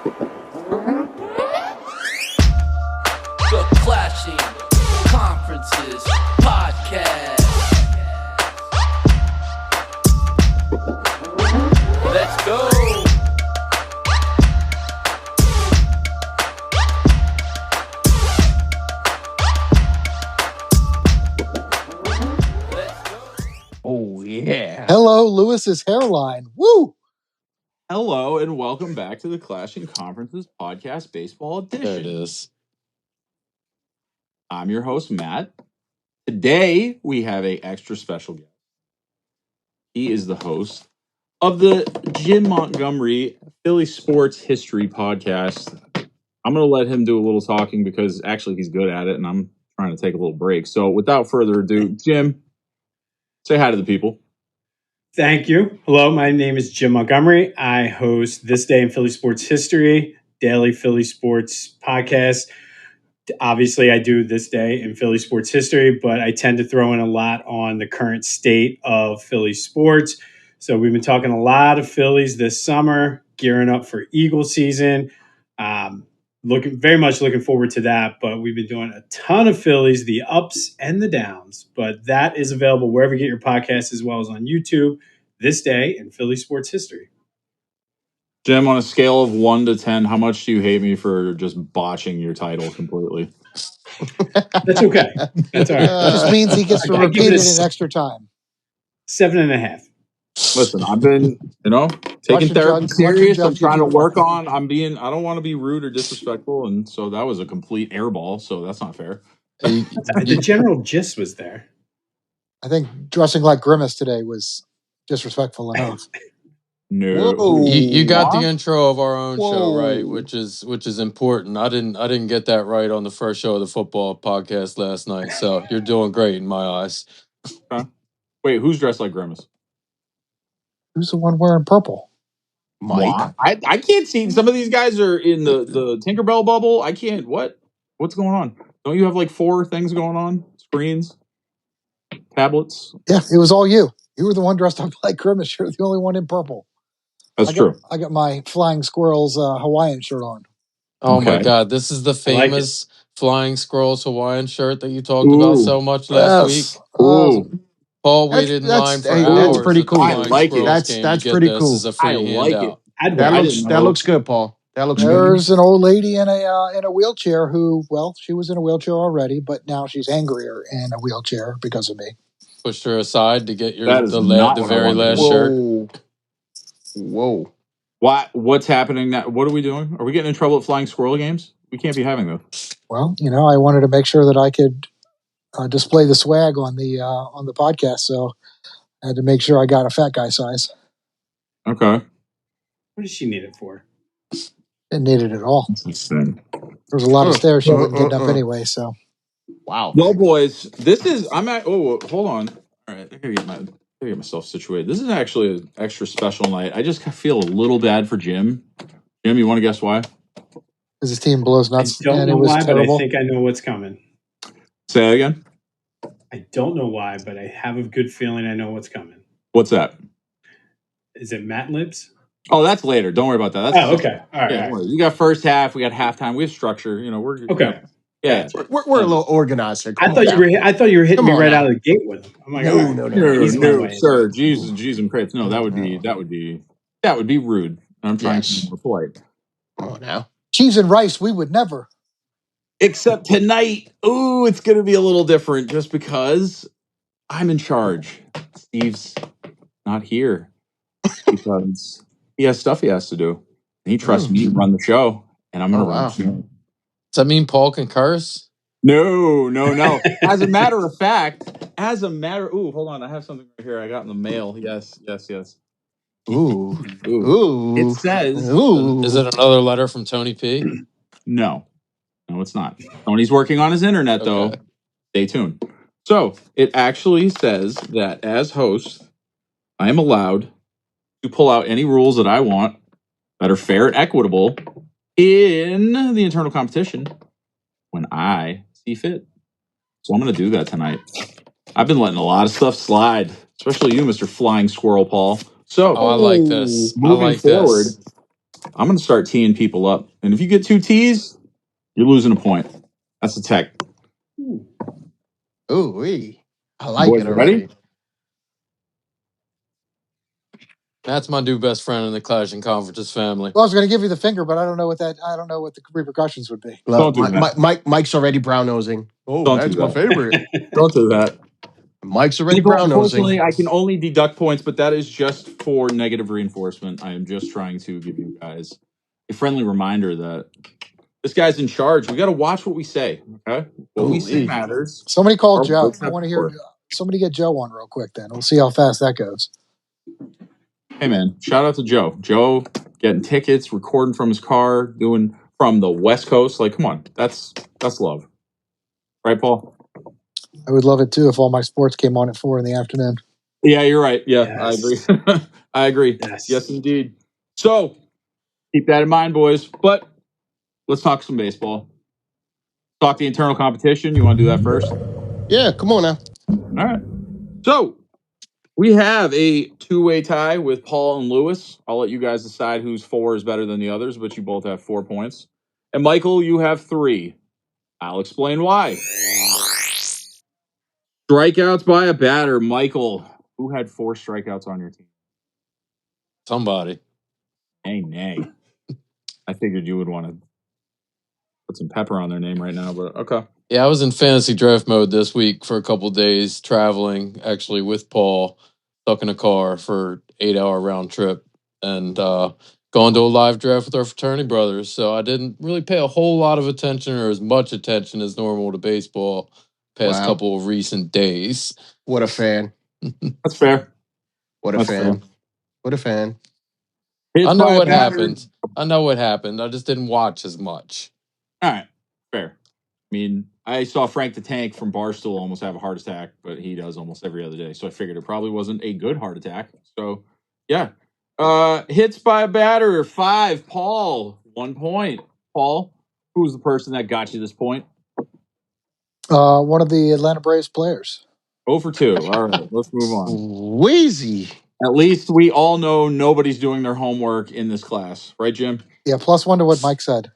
The Clashing Conferences Podcast. Let's go. Oh, yeah. Hello, Lewis's hairline. Woo! Hello, and welcome back to the Clashing Conferences Podcast Baseball Edition. There it is. I'm your host, Matt. Today, we have an extra special guest. He is the host of the Jim Montgomery Philly Sports History Podcast. I'm going to let him do a little talking because actually he's good at it, and I'm trying to take a little break. So without further ado, Jim, say hi to the people. Thank you. Hello, my name is Jim Montgomery. I host This Day in Philly Sports History, daily Philly Sports podcast. Obviously, I do This Day in Philly Sports History, but I tend to throw in a lot on the current state of Philly sports. So we've been talking a lot of Phillies this summer, gearing up for Eagle season. Very much looking forward to that, but we've been doing a ton of Phillies, the ups and the downs, but that is available wherever you get your podcasts as well as on YouTube. This Day in Philly Sports History. Jim, on a scale of 1 to 10, how much do you hate me for just botching your title completely? That's okay. That's all right. Just means he gets to I give repeat it it a in extra time. 7.5. Listen, I've been, taking therapy serious. I'm trying to work on. I don't want to be rude or disrespectful, and so that was a complete airball. So that's not fair. The general gist was there. I think dressing like Grimace today was disrespectful enough. No, You got the intro of our own show right, which is important. I didn't get that right on the first show of the football podcast last night. So you're doing great in my eyes. Wait, who's dressed like Grimace? Who's the one wearing purple? Mike. I can't see. Some of these guys are in the Tinkerbell bubble. I can't. What's going on? Don't you have like 4 things going on? Screens, tablets. Yeah, it was all you. You were the one dressed up like Grimace. You're the only one in purple. That's true. I got my Flying Squirrels Hawaiian shirt on. Oh my God, this is the famous Flying Squirrels Hawaiian shirt that you talked about so much last week. Paul waited in line for hours. That's pretty cool. I like it. That's pretty cool. This is a free handout. That looks good, Paul. That looks good. There's an old lady in a wheelchair who, well, she was in a wheelchair already, but now she's angrier in a wheelchair because of me. Pushed her aside to get the very last shirt. Whoa. What's happening now? What are we doing? Are we getting in trouble at Flying Squirrel games? We can't be having those. Well, I wanted to make sure that I could display the swag on the podcast, so I had to make sure I got a fat guy size. Okay. What does she need it for? Didn't need it at all. There's a lot of stairs she wasn't getting up anyway, so. Wow. Well, boys, hold on. All right, I gotta get myself situated. This is actually an extra special night. I just feel a little bad for Jim. Jim, you want to guess why? Because his team blows nuts. I don't know why, but I think I know what's coming. Say that again? I don't know why, but I have a good feeling I know what's coming. What's that? Is it Matt Libs? Oh, that's later. Don't worry about that. Okay. All right. Yeah, you got first half. We got halftime. We have structure. We're okay. Yeah, we're a little organized here. I thought you were hitting me right out of the gate with him. I'm like, no, sir. Jesus and Christ. No, that would be rude. I'm trying to be more polite. Oh, now cheese and rice, we would never. Except tonight, it's going to be a little different just because I'm in charge. Steve's not here because he has stuff he has to do. And he trusts me to run the show, and I'm going to run the show. Does that mean Paul can curse? No. As a matter of fact, hold on. I have something right here I got in the mail. Yes. Ooh. It says... Is it another letter from Tony P? No, it's not. Tony's working on his internet, though. Stay tuned. So, it actually says that as host, I am allowed to pull out any rules that I want that are fair and equitable in the internal competition when I see fit. So I'm going to do that tonight. I've been letting a lot of stuff slide, especially you, Mr. Flying Squirrel Paul. So I like this. Moving forward, I'm going to start teeing people up. And if you get 2 tees, you're losing a point. That's the tech. Ooh, wee. I like Boys, it you ready? already. That's my new best friend in the Clashing Conferences family. Well, I was going to give you the finger, but I don't know what the repercussions would be. Look, Don't do that. Mike's already brown nosing. Oh, Don't that's do my that. favorite. Don't do that. Mike's already People, brown nosing. unfortunately, I can only deduct points, but that is just for negative reinforcement. I am just trying to give you guys a friendly reminder that this guy's in charge. We got to watch what we say. Okay, what we say matters. Somebody call Our Joe. votes I have want to power. hear. Somebody get Joe on real quick. Then we'll see how fast that goes. Hey man, shout out to Joe. Joe getting tickets, recording from his car, doing from the West Coast. Like, come on, that's love, right, Paul? I would love it too if all my sports came on at 4 in the afternoon. Yeah, you're right. Yeah, I Yes. agree. I agree. Yes, indeed. So keep that in mind, boys. But let's talk some baseball. Talk the internal competition. You want to do that first? Yeah, come on now. All right. So we have a 2-way tie with Paul and Lewis. I'll let you guys decide whose 4 is better than the others, but you both have 4 points. And Michael, you have 3. I'll explain why. Strikeouts by a batter. Michael, who had 4 strikeouts on your team? Somebody. Nay. I figured you would want to put some pepper on their name right now, but okay. Yeah, I was in fantasy draft mode this week for a couple days, traveling actually with Paul, stuck in a car for 8-hour round trip, and going to a live draft with our fraternity brothers. So I didn't really pay a whole lot of attention or as much attention as normal to baseball past Wow. couple of recent days. What a fan. That's fair. What a That's fan. fair. What a fan. Hits I know by a what batter. happened. I know what happened. I just didn't watch as much. All right. Fair. I mean, I saw Frank the Tank from Barstool almost have a heart attack, but he does almost every other day. So I figured it probably wasn't a good heart attack. So, yeah. Hits by a batter, 5. Paul, 1 point. Paul, who's the person that got you this point? One of the Atlanta Braves players. 0 for 2. All right, let's move on. Wheezy. At least we all know nobody's doing their homework in this class. Right, Jim? Yeah, +1 to what Mike said.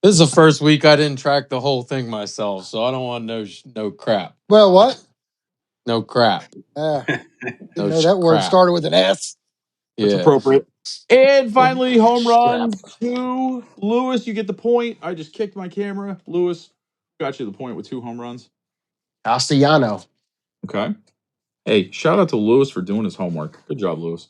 This is the first week I didn't track the whole thing myself, so I don't want no crap. Well, what? No crap. Didn't No know that word crap. started with an S. That's Yeah. appropriate. And finally, home Scrap. runs to Lewis. You get the point. I just kicked my camera. Lewis got you the point with 2 home runs. Castellano. Okay. Hey, shout out to Lewis for doing his homework. Good job, Lewis.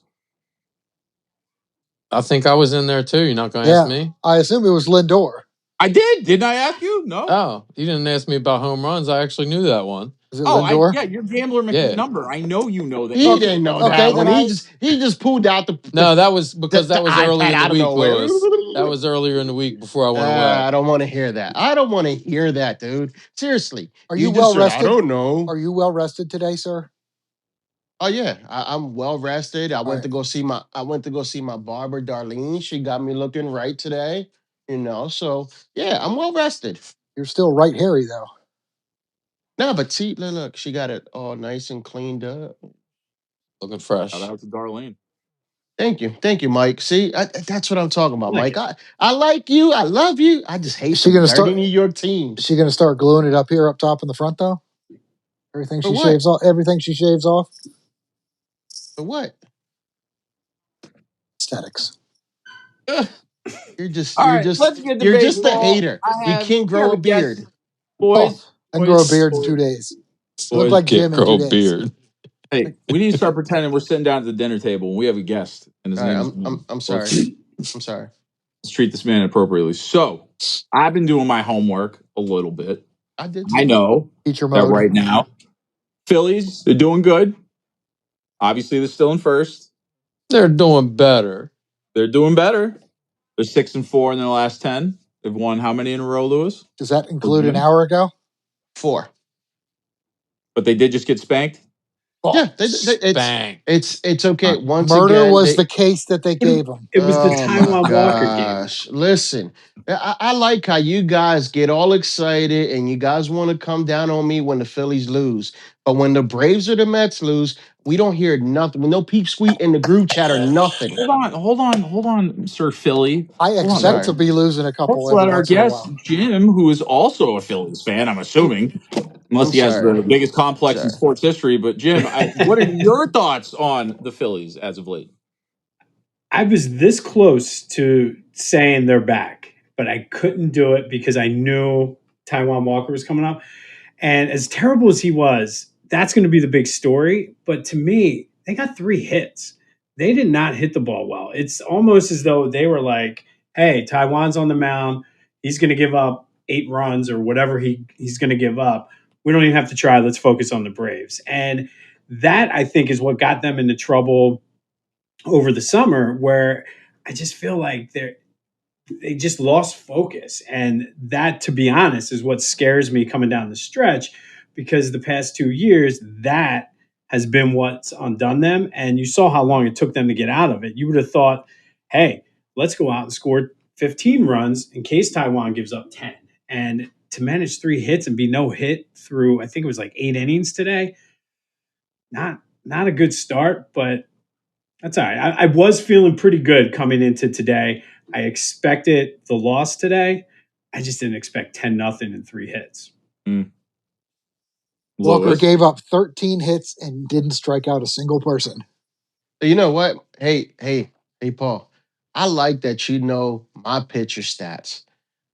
I think I was in there too. You're not going to Yeah. ask me? I assume it was Lindor. I did. Didn't I ask you? No. Oh, you didn't ask me about home runs. I actually knew that one. Is it Oh, Lindor? yeah, you're Gambler Yeah. number. I know you know that. He didn't know Okay, that then one. He just pulled out the No, that was because that was early iPad in out the of week, nowhere. Lewis. That was earlier in the week before I went away. I don't want to hear that. I don't want to hear that, dude. Seriously. Are you just well said, rested? I don't know. Are you well rested today, sir? Oh yeah, I'm well rested. I went right. to go see my barber, Darlene. She got me looking right today. So yeah, I'm well rested. You're still right hairy though. No, but see, look, she got it all nice and cleaned up. Looking fresh. Shout out to Darlene. Thank you, Mike. See, that's what I'm talking about, Mike. I like you. I love you. I just hate she the gonna dirty start- New York teams. Is she going to start gluing it up here, up top in the front though? Everything For she what? shaves off. Everything she shaves off. For what? Aesthetics. You're just All you're right, just let's get to you're just a baseball. hater. I You have- can't we grow have a guest, beard. Boys, I can grow a boys, beard in boys. 2 days. I look Boys like can't Jim in grow 2 a days. beard. Hey, we need to start pretending we're sitting down at the dinner table and we have a guest, and his All right, name is. I'm sorry. I'm sorry. Let's treat this man appropriately. So, I've been doing my homework a little bit. I did. I know Teacher that mode. right now, Phillies, they're doing good. Obviously, they're still in first. They're doing better. They're doing better. They're 6-4 in their last 10. They've won how many in a row, Lewis? Does that include an hour ago? 4. But they did just get spanked. Yeah, it's okay. Once Murder again, was the case that they gave him. It was the oh my Taiwan Walker game. gosh! Listen, I like how you guys get all excited and you guys want to come down on me when the Phillies lose, but when the Braves or the Mets lose, we don't hear nothing. No peep squeak in the group chat or nothing. Hold on, Sir Philly. I Hold on. expect Sorry. to be losing a couple Let's every let our once in a guest while. Jim, who is also a Phillies fan, I'm assuming, unless I'm he has sorry. the biggest complex in Sorry. sports history. But Jim, what are your thoughts on the Phillies as of late? I was this close to saying they're back, but I couldn't do it because I knew Taiwan Walker was coming up. And as terrible as he was, that's going to be the big story. But to me, they got 3 hits. They did not hit the ball well. It's almost as though they were like, hey, Taiwan's on the mound. He's going to give up 8 runs or whatever he's going to give up. We don't even have to try. Let's focus on the Braves. And that, I think, is what got them into trouble over the summer, where I just feel like they just lost focus. And that, to be honest, is what scares me coming down the stretch, because the past 2 years, that has been what's undone them. And you saw how long it took them to get out of it. You would have thought, hey, let's go out and score 15 runs in case Taiwan gives up 10. And to manage 3 hits and be no hit through, I think it was like 8 innings today, not a good start, but that's all right. I was feeling pretty good coming into today. I expected the loss today. I just didn't expect 10-0 and 3 hits. Walker Lewis? gave up 13 hits and didn't strike out a single person. You know what? Hey, Paul. I like that you know my pitcher stats.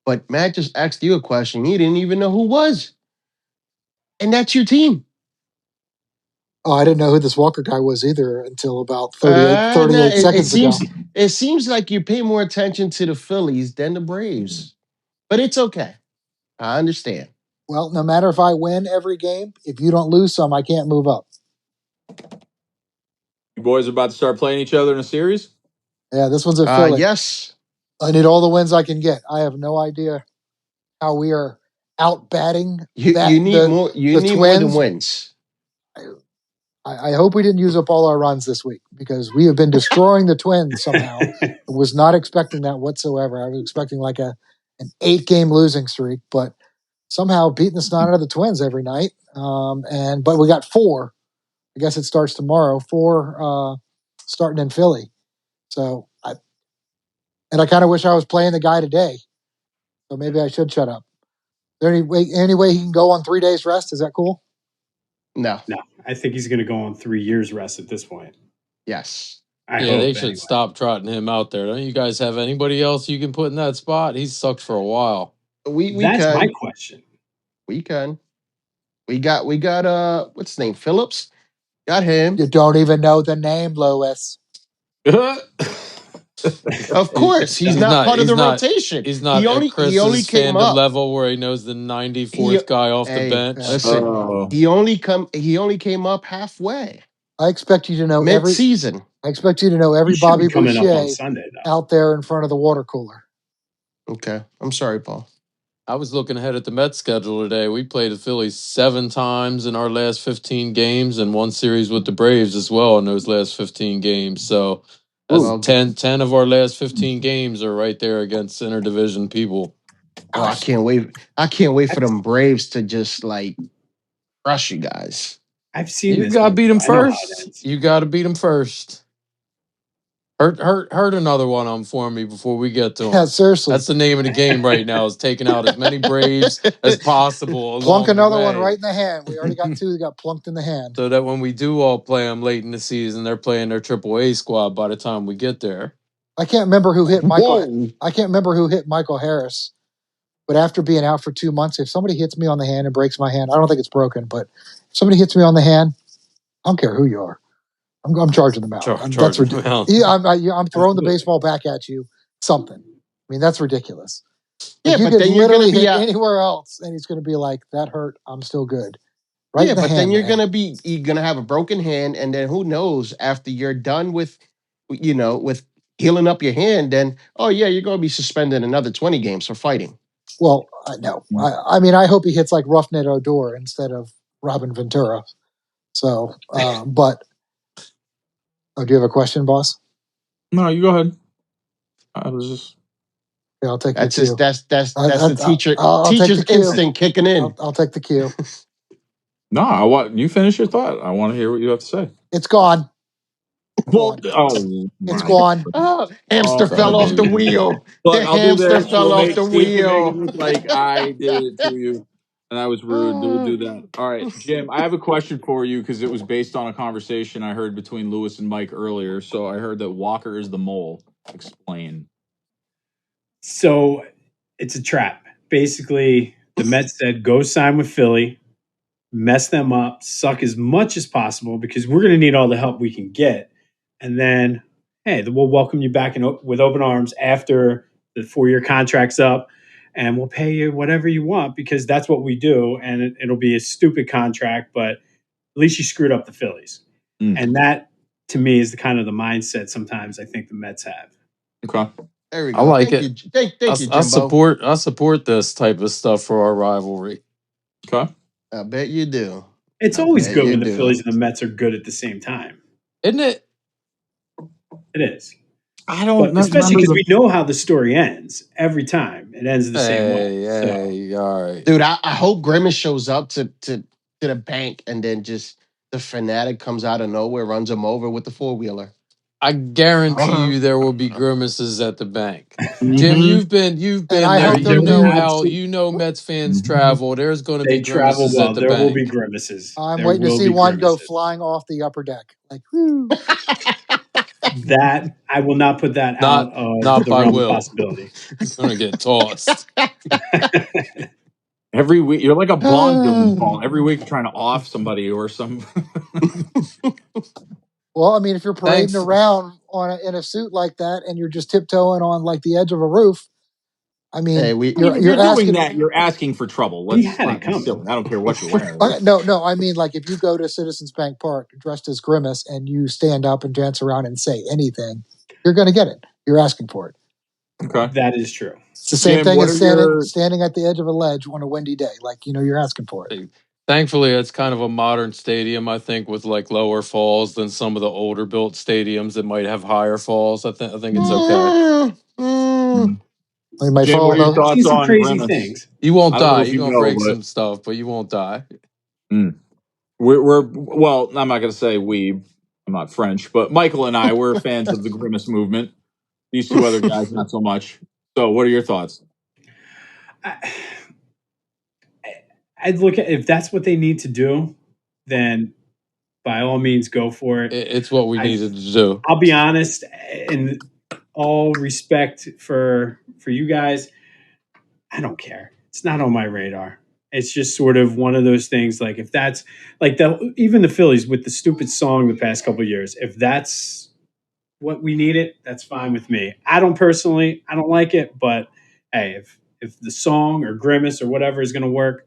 But Matt just asked you a question. He didn't even know who was. And that's your team. Oh, I didn't know who this Walker guy was either until about 38 No, seconds ago. It seems like you pay more attention to the Phillies than the Braves. But it's okay. I understand. Well, no matter if I win every game, if you don't lose some, I can't move up. You boys are about to start playing each other in a series? Yeah, this one's a Philly. Yes. I need all the wins I can get. I have no idea how we are out batting You need more than wins. I hope we didn't use up all our runs this week, because we have been destroying the Twins somehow. I was not expecting that whatsoever. I was expecting like an 8-game losing streak, but somehow beating the snot out of the Twins every night. But we got 4. I guess it starts tomorrow. 4 starting in Philly. So I kind of wish I was playing the guy today. So maybe I should shut up. Is there any way he can go on 3 days rest? Is that cool? No. No, I think he's going to go on 3 years rest at this point. Yes. I Yeah, hope, they should anyway. stop trotting him out there. Don't you guys have anybody else you can put in that spot? He's sucked for a while. That's my question. We can. We got what's his name? Phillips? Got him. You don't even know the name, Lois. Of course, he's not part of the rotation. He's not he at only Chris's came fandom up. level where he knows the 94th guy off the bench. Listen, he only came up halfway. I expect you to know mid-season. I expect you to know every He should Bobby be coming up on Boucher Sunday, though. out there in front of the water cooler. Okay, I'm sorry, Paul. I was looking ahead at the Mets schedule today. We played the Phillies 7 times in our last 15 games and 1 series with the Braves as well in those last 15 games. So that's 10 of our last 15 games are right there against interdivision people. Oh, I can't wait. I can't wait for them Braves to just like crush you guys. I've seen You this. got to beat them I know how it first. ends. You got to beat them first. Hurt another one on for me before we get to them. Yeah, seriously. That's the name of the game right now, is taking out as many Braves as possible. Plunk another one one right in the hand. We already got 2 that got plunked in the hand. So that when we do all play them late in the season, they're playing their AAA squad by the time we get there. I can't remember who hit Michael. Whoa. I can't remember who hit Michael Harris. But after being out for 2 months, if somebody hits me on the hand and breaks my hand, I don't think it's broken, but if somebody hits me on the hand, I don't care who you are. I'm charging them out. That's ridiculous. I'm throwing the baseball back at you. Something. I mean, that's ridiculous. Yeah, you but could then you're literally gonna be hit anywhere else, and he's going to be like, "That hurt. I'm still good." Right? Yeah, in the but hand, then you're man. gonna have a broken hand, and then who knows after you're done with healing up your hand, then you're gonna be suspended another 20 games for fighting. Well, no. I mean, I hope he hits like Roughneck Odor instead of Robin Ventura. So, but do you have a question, boss? No, you go ahead. I was just. Yeah, I'll take That's the cue. just that's the teacher I'll take the teacher's cue. instinct kicking in. I'll take the cue. No, I want you finish your thought. I want to hear what you have to say. It's gone. Well, Gone. oh, It's my gone. Oh, hamster Oh, fell off the dude. wheel. Look, The I'll do hamster this. fell off the Steve can make it wheel. look like I did it to you, and I was rude. We'll do that. All right, Jim. I have a question for you because it was based on a conversation I heard between Lewis and Mike earlier. So I heard that Walker is the mole. Explain. So it's a trap. Basically, the Mets said, go sign with Philly, mess them up, suck as much as possible because we're going to need all the help we can get. And then, hey, we'll welcome you back with open arms after the 4-year contract's up, and we'll pay you whatever you want because that's what we do. And it'll be a stupid contract, but at least you screwed up the Phillies. And that, to me, is the kind of the mindset sometimes I think the Mets have. Okay. There we I go. like Thank it. you. Thank you, I Jimbo. support this type of stuff for our rivalry. Okay. I bet you do. It's I always bet good you when the do. Phillies and the Mets are good at the same time. Isn't it? It is. I don't But especially remember because the. we know how the story ends every time. It ends the same way. Hey, all right. Dude, I hope Grimace shows up to the bank and then just the fanatic comes out of nowhere, runs him over with the 4-wheeler. I guarantee you there will be grimaces at the bank. Jim, Mhm. you've been And I there. hope there You are know no. how Mets fans travel. There's going to be They travel grimaces at well. the There will be bank. grimaces. I'm There waiting to will see be one go grimaces. flying off the upper deck. Like, whoo. That I will not put that out of Not the by realm of will. possibility. Going to get tossed. Every week, you're like a Bond villain, Paul. Every week, you're trying to off somebody or some. Well, I mean, if you're parading Thanks. around in a suit like that and you're just tiptoeing on like the edge of a roof, I mean, Hey, I mean, you're if you're doing asking. that, you're asking for trouble. He Let's had it not be coming. silly. I don't care what you're wearing. No. I mean, like if you go to Citizens Bank Park dressed as Grimace and you stand up and dance around and say anything, you're going to get it. You're asking for it. Okay. That is true. It's the same Jim, thing what as are your? standing at the edge of a ledge on a windy day. Like, you're asking for it. Thankfully, it's kind of a modern stadium, I think, with like lower falls than some of the older built stadiums that might have higher falls. I think it's okay. We might Jim, what follow are your the. I've seen thoughts some on crazy Grimace? things. You won't I don't know die. if You're you gonna know, break but some stuff, but you won't die. we're well. I'm not going to say we. I'm not French, but Michael and I we're fans of the Grimace movement. These two other guys, not so much. So, what are your thoughts? I, I'd look at if that's what they need to do, then by all means go for it. It's what we needed to do. I'll be honest, in all respect for you guys, I don't care. It's not on my radar. It's just sort of one of those things. Like if that's like even the Phillies with the stupid song the past couple of years. If that's what we need, that's fine with me. I don't like it, but hey, if the song or Grimace or whatever is going to work,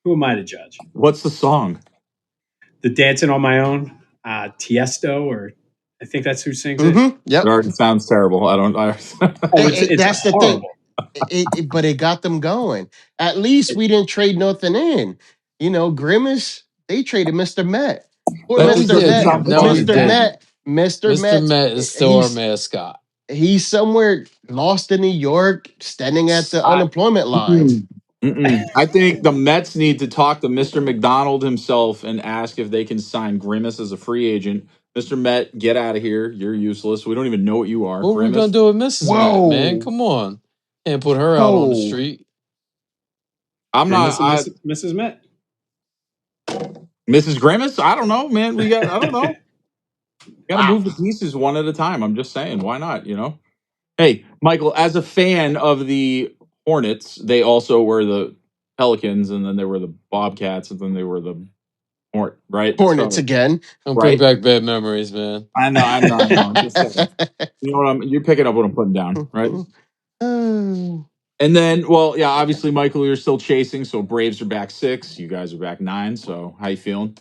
who am I to judge? What's the song? The Dancing on My Own, Tiesto, or I think that's who sings it. Yep. It already sounds terrible. I don't. It's That's the thing. horrible. But it got them going. At least we didn't trade nothing in. Grimace, they traded Mr. Met. Poor No, we Mr. did. Met. Something No, we fun. Mr. didn't. Met. Mr. Mr. Met. Met is still our mascot. He's somewhere lost in New York, standing at the I, unemployment line. I think the Mets need to talk to Mr. McDonald himself and ask if they can sign Grimace as a free agent. Mr. Met, get out of here. You're useless. We don't even know what you are. What are we gonna Grimace. do with Mrs. Met, man? Whoa. Come on. Can't put her out on the street. I'm not. Grimace and Mrs. Met. Mrs. Grimace. I don't know, man. I don't know. Got to Wow. move the pieces one at a time. I'm just saying. Why not? Hey, Michael. As a fan of the Hornets, they also were the Pelicans, and then they were the Bobcats, and then they were the right? Hornets So, again. Don't bring right? back bad memories, man. I know. I'm just saying. You know what you're picking up what I'm putting down, right? And then, well, yeah, obviously, Michael, you're still chasing. So Braves are back 6. You guys are back 9. So how you feeling?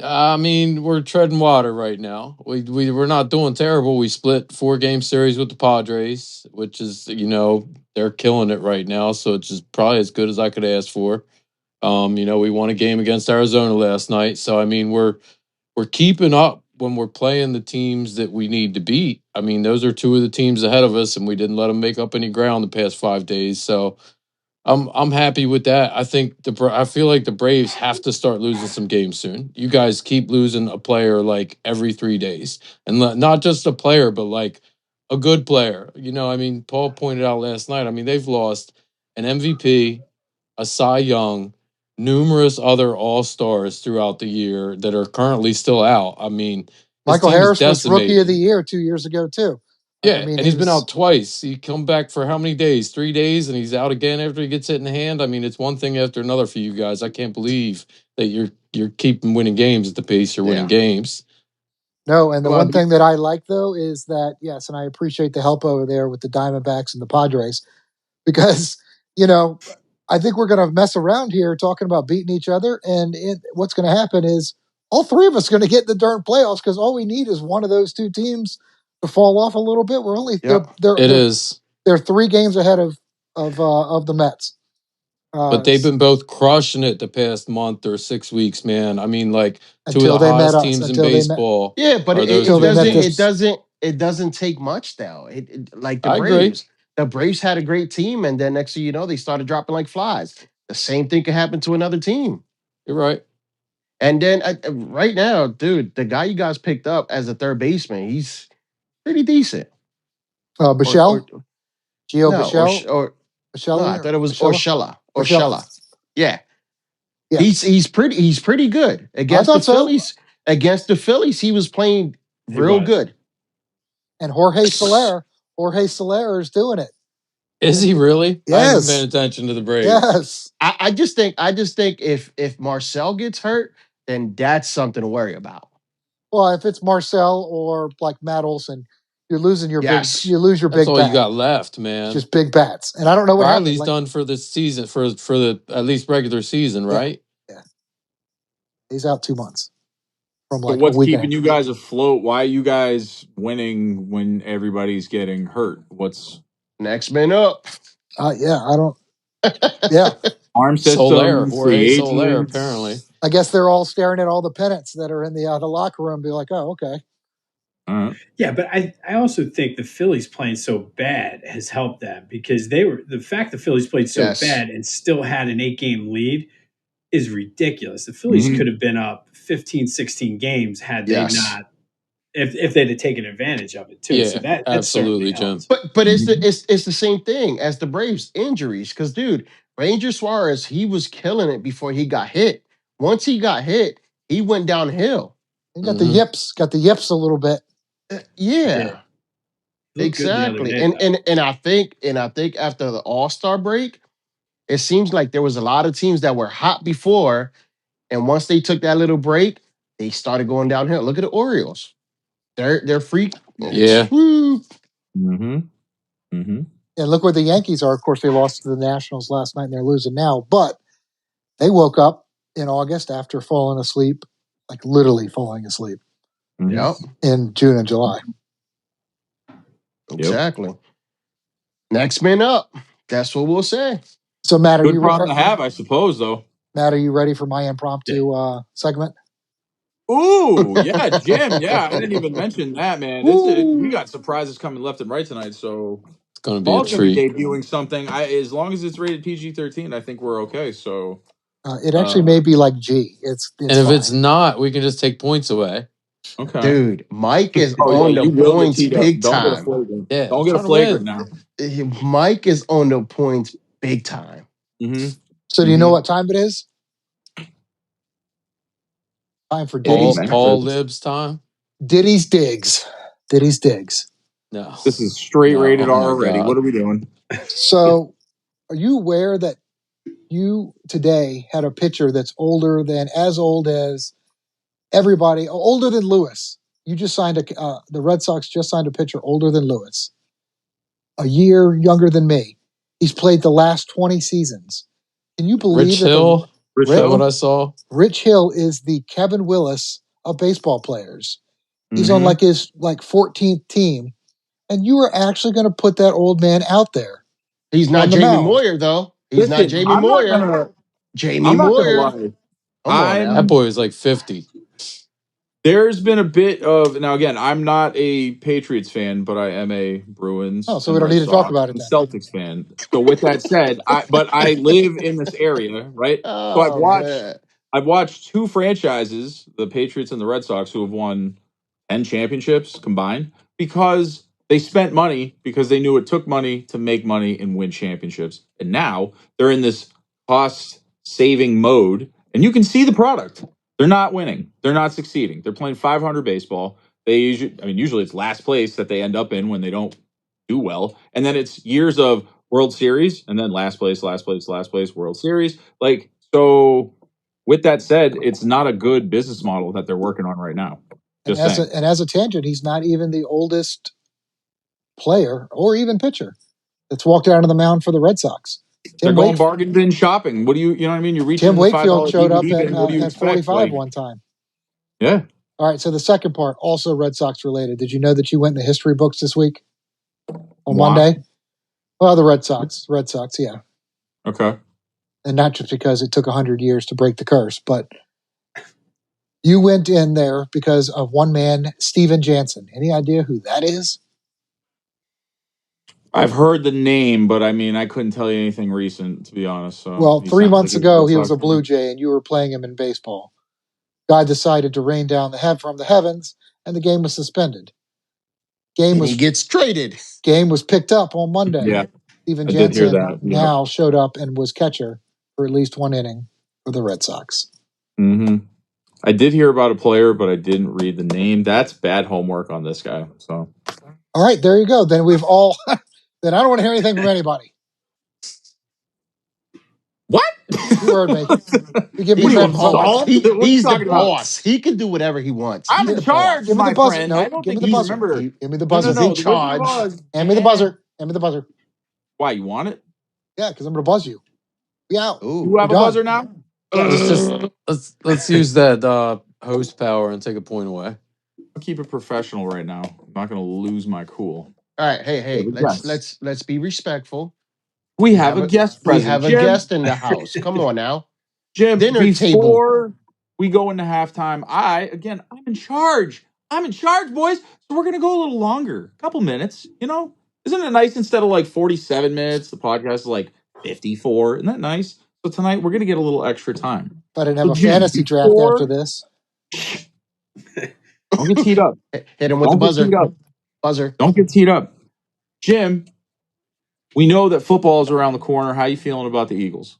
I mean, we're treading water right now. We're not doing terrible. We split 4-game series with the Padres, which is they're killing it right now. So it's just probably as good as I could ask for. We won a game against Arizona last night, so I mean we're keeping up when we're playing the teams that we need to beat. I mean, those are two of the teams ahead of us, and we didn't let them make up any ground the past 5 days. So I'm happy with that. I think I feel like the Braves have to start losing some games soon. You guys keep losing a player like every 3 days, and not just a player, but like a good player. I mean, Paul pointed out last night. I mean, they've lost an MVP, a Cy Young, numerous other All Stars throughout the year that are currently still out. I mean, this Michael team is Harris was Rookie of the decimated. Year 2 years ago too. Yeah, I mean, and he's been out twice. He come back for how many days? 3 days, and he's out again after he gets hit in the hand. I mean, it's one thing after another for you guys. I can't believe that you're keeping winning games at the pace you're winning games. No, and the Come on, one thing that I like though is that yes, and I appreciate the help over there with the Diamondbacks and the Padres because I think we're going to mess around here talking about beating each other, and what's going to happen is all three of us are going to get in the darn playoffs because all we need is one of those two teams to fall off a little bit. We're only It is. they're 3 games ahead of the Mets. But they've been both crushing it the past month or 6 weeks, man. I mean, like two of until the they met hottest us. teams in Until they met. baseball. Yeah, but are those Until two they met teams. this. it doesn't take much though. Like the I agree. Braves. The Braves had a great team, and then next thing you know, they started dropping like flies. The same thing could happen to another team. You're right. And then right now, dude, the guy you guys picked up as a third baseman, he's pretty decent. Bichelle? Gio no, Bichelle? or Bichelle? no, I thought it was Bichella? Urshela. Yeah. Yeah. He's pretty good. Against the thought so. Phillies, he was playing real good. And Jorge Soler is doing it. Is he really? Yes. I haven't been paying attention to the Braves. Yes. I just think if Marcel gets hurt, then that's something to worry about. Well, if it's Marcel or like Matt Olson, you're losing your Yes. big. You lose your That's big all bat. you got left, man. Just big bats, and I don't know what Riley's happened. done for the season for the at least regular season, right? Yeah. He's out 2 months from But like what's a week. keeping you guys afloat? Why are you guys winning when everybody's getting hurt? What's Next man up? Yeah, I don't. Yeah, arm Soler, systems, Jorge free Soler, agents? apparently. I guess they're all staring at all the pennants that are in the locker room. Be like, oh, okay. Yeah, but I also think the Phillies playing so bad has helped them because the fact the Phillies played so bad and still had an 8-game lead is ridiculous. The Phillies could have been up 15, 16 games had they not, if they'd have taken advantage of it too. Yeah, So that absolutely, certainly Jim. helped. But it's the same thing as the Braves injuries. Because dude, Ranger Suarez, he was killing it before he got hit. Once he got hit, he went downhill. He got the yips a little bit. Yeah. Exactly. Day, and I think after the All-Star break, it seems like there was a lot of teams that were hot before, and once they took that little break, they started going downhill. Look at the Orioles. They're freak. Yeah. And look where the Yankees are. Of course, they lost to the Nationals last night, and they're losing now. But they woke up in August after falling asleep, like literally falling asleep. Yep. In June and July. Exactly. Next man up. That's what we'll say. So, Matt, good problem to have, I suppose, though. Matt, are you ready for my impromptu segment? Ooh, yeah, Jim. Yeah, I didn't even mention that, man. We got surprises coming left and right tonight, so it's going to be Paul's a treat. going to be debuting something. As long as it's rated PG-13, I think we're okay. So it actually may be like G. It's and if fine. it's not, we can just take points away. Okay, dude, Mike is on the points big time. Yeah, don't get a flagrant now. Mike is on the points big time. So, do you know what time it is? Time for Paul Libs time. Diddy's Digs. Diddy's Digs. No, this is straight rated R already. God. What are we doing? So, are you aware that you today had a pitcher that's as old as everybody, older than Lewis? You just signed the Red Sox just signed a pitcher older than Lewis, a year younger than me. He's played the last 20 seasons. Can you believe Rich Hill? Rich Hill? What I saw? Rich Hill is the Kevin Willis of baseball players. He's on his 14th team, and you are actually going to put that old man out there. He's not Jamie Moyer, though. He's not Jamie Moyer. Jamie I'm not gonna Moyer. lie. Come on now. That boy is like 50. There's been a bit of now. Again, I'm not a Patriots fan, but I am a Bruins Oh, so and we don't Red need to talk Sox about it and then. Celtics fan. So with that said, I live in this area, right? So Oh man. I've watched two franchises, the Patriots and the Red Sox, who have won 10 championships combined because they spent money because they knew it took money to make money and win championships. And now they're in this cost saving mode, and you can see the product. They're not winning. They're not succeeding. They're playing 500 baseball. Usually it's last place that they end up in when they don't do well. And then it's years of World Series and then last place, World Series. Like, so with that said, it's not a good business model that they're working on right now. And Just saying. as a tangent, he's not even the oldest player or even pitcher that's walked out on the mound for the Red Sox. They're going bargain bin shopping. What do you know what I mean? You're reaching Tim in the Wakefield $5 showed up DVD bin. What do you at expect? 45 one time. Yeah. All right, so the second part, also Red Sox related. Did you know that you went in the history books this week on Monday? Well, the Red Sox, yeah. Okay. And not just because it took 100 years to break the curse, but you went in there because of one man, Steven Jansen. Any idea who that is? I've heard the name, but I mean, I couldn't tell you anything recent, to be honest. So Well, he 3 sounds months like a ago, Red he was Sox a Blue fan. Jay, and you were playing him in baseball. God decided to rain down from the heavens, and the game was suspended. He gets traded. Game was picked up on Monday. Yeah, Steven I did hear Jansen that. Yeah. now showed up and was catcher for at least one inning for the Red Sox. Mm-hmm. I did hear about a player, but I didn't read the name. That's bad homework on this guy. So, all right, there you go. Then we've all. Then I don't want to hear anything from anybody. what? You heard me. You give me He's the credit. boss. What are you He's the talking about? boss. He can do whatever he wants. I'm He's in the charge, boss. Give me the my buzzer. friend. No, I don't give me think the you buzzer. remember. Give me the No, buzzer. He's in the Wizard of charge. Oz. Hand me the buzzer. Hand me the buzzer. Why, you want it? Yeah, because I'm going to buzz you. We out. Ooh. You have You're a done. buzzer now? Let's use that host power and take a point away. I'll keep it professional right now. I'm not going to lose my cool. All right, hey, but let's be respectful. We have a guest We present. have a Jim, guest in the house. Come on now. Jim, Dinner table. before we go into halftime, I'm in charge. I'm in charge, boys. So we're going to go a little longer, a couple minutes. You know, isn't it nice instead of like 47 minutes, the podcast is like 54? Isn't that nice? So tonight we're going to get a little extra time. If I didn't have So, a Jim, fantasy draft after this. Don't get teed up. Hit him with the Don't get buzzer. teed up. Buzzer. Don't get teed up. Jim, we know that football is around the corner. How you feeling about the Eagles?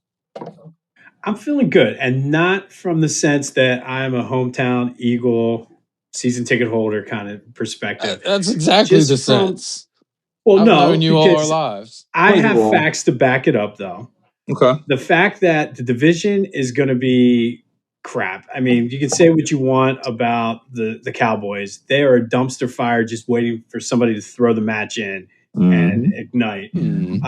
I'm feeling good, and not from the sense that I'm a hometown Eagle season ticket holder kind of perspective. That's exactly Just the from- sense. Well, I've no, known you all our because lives. I Playing the have role. facts to back it up, though. Okay. The fact that the division is going to be crap. I mean, you can say what you want about the Cowboys. They are a dumpster fire just waiting for somebody to throw the match in and ignite. You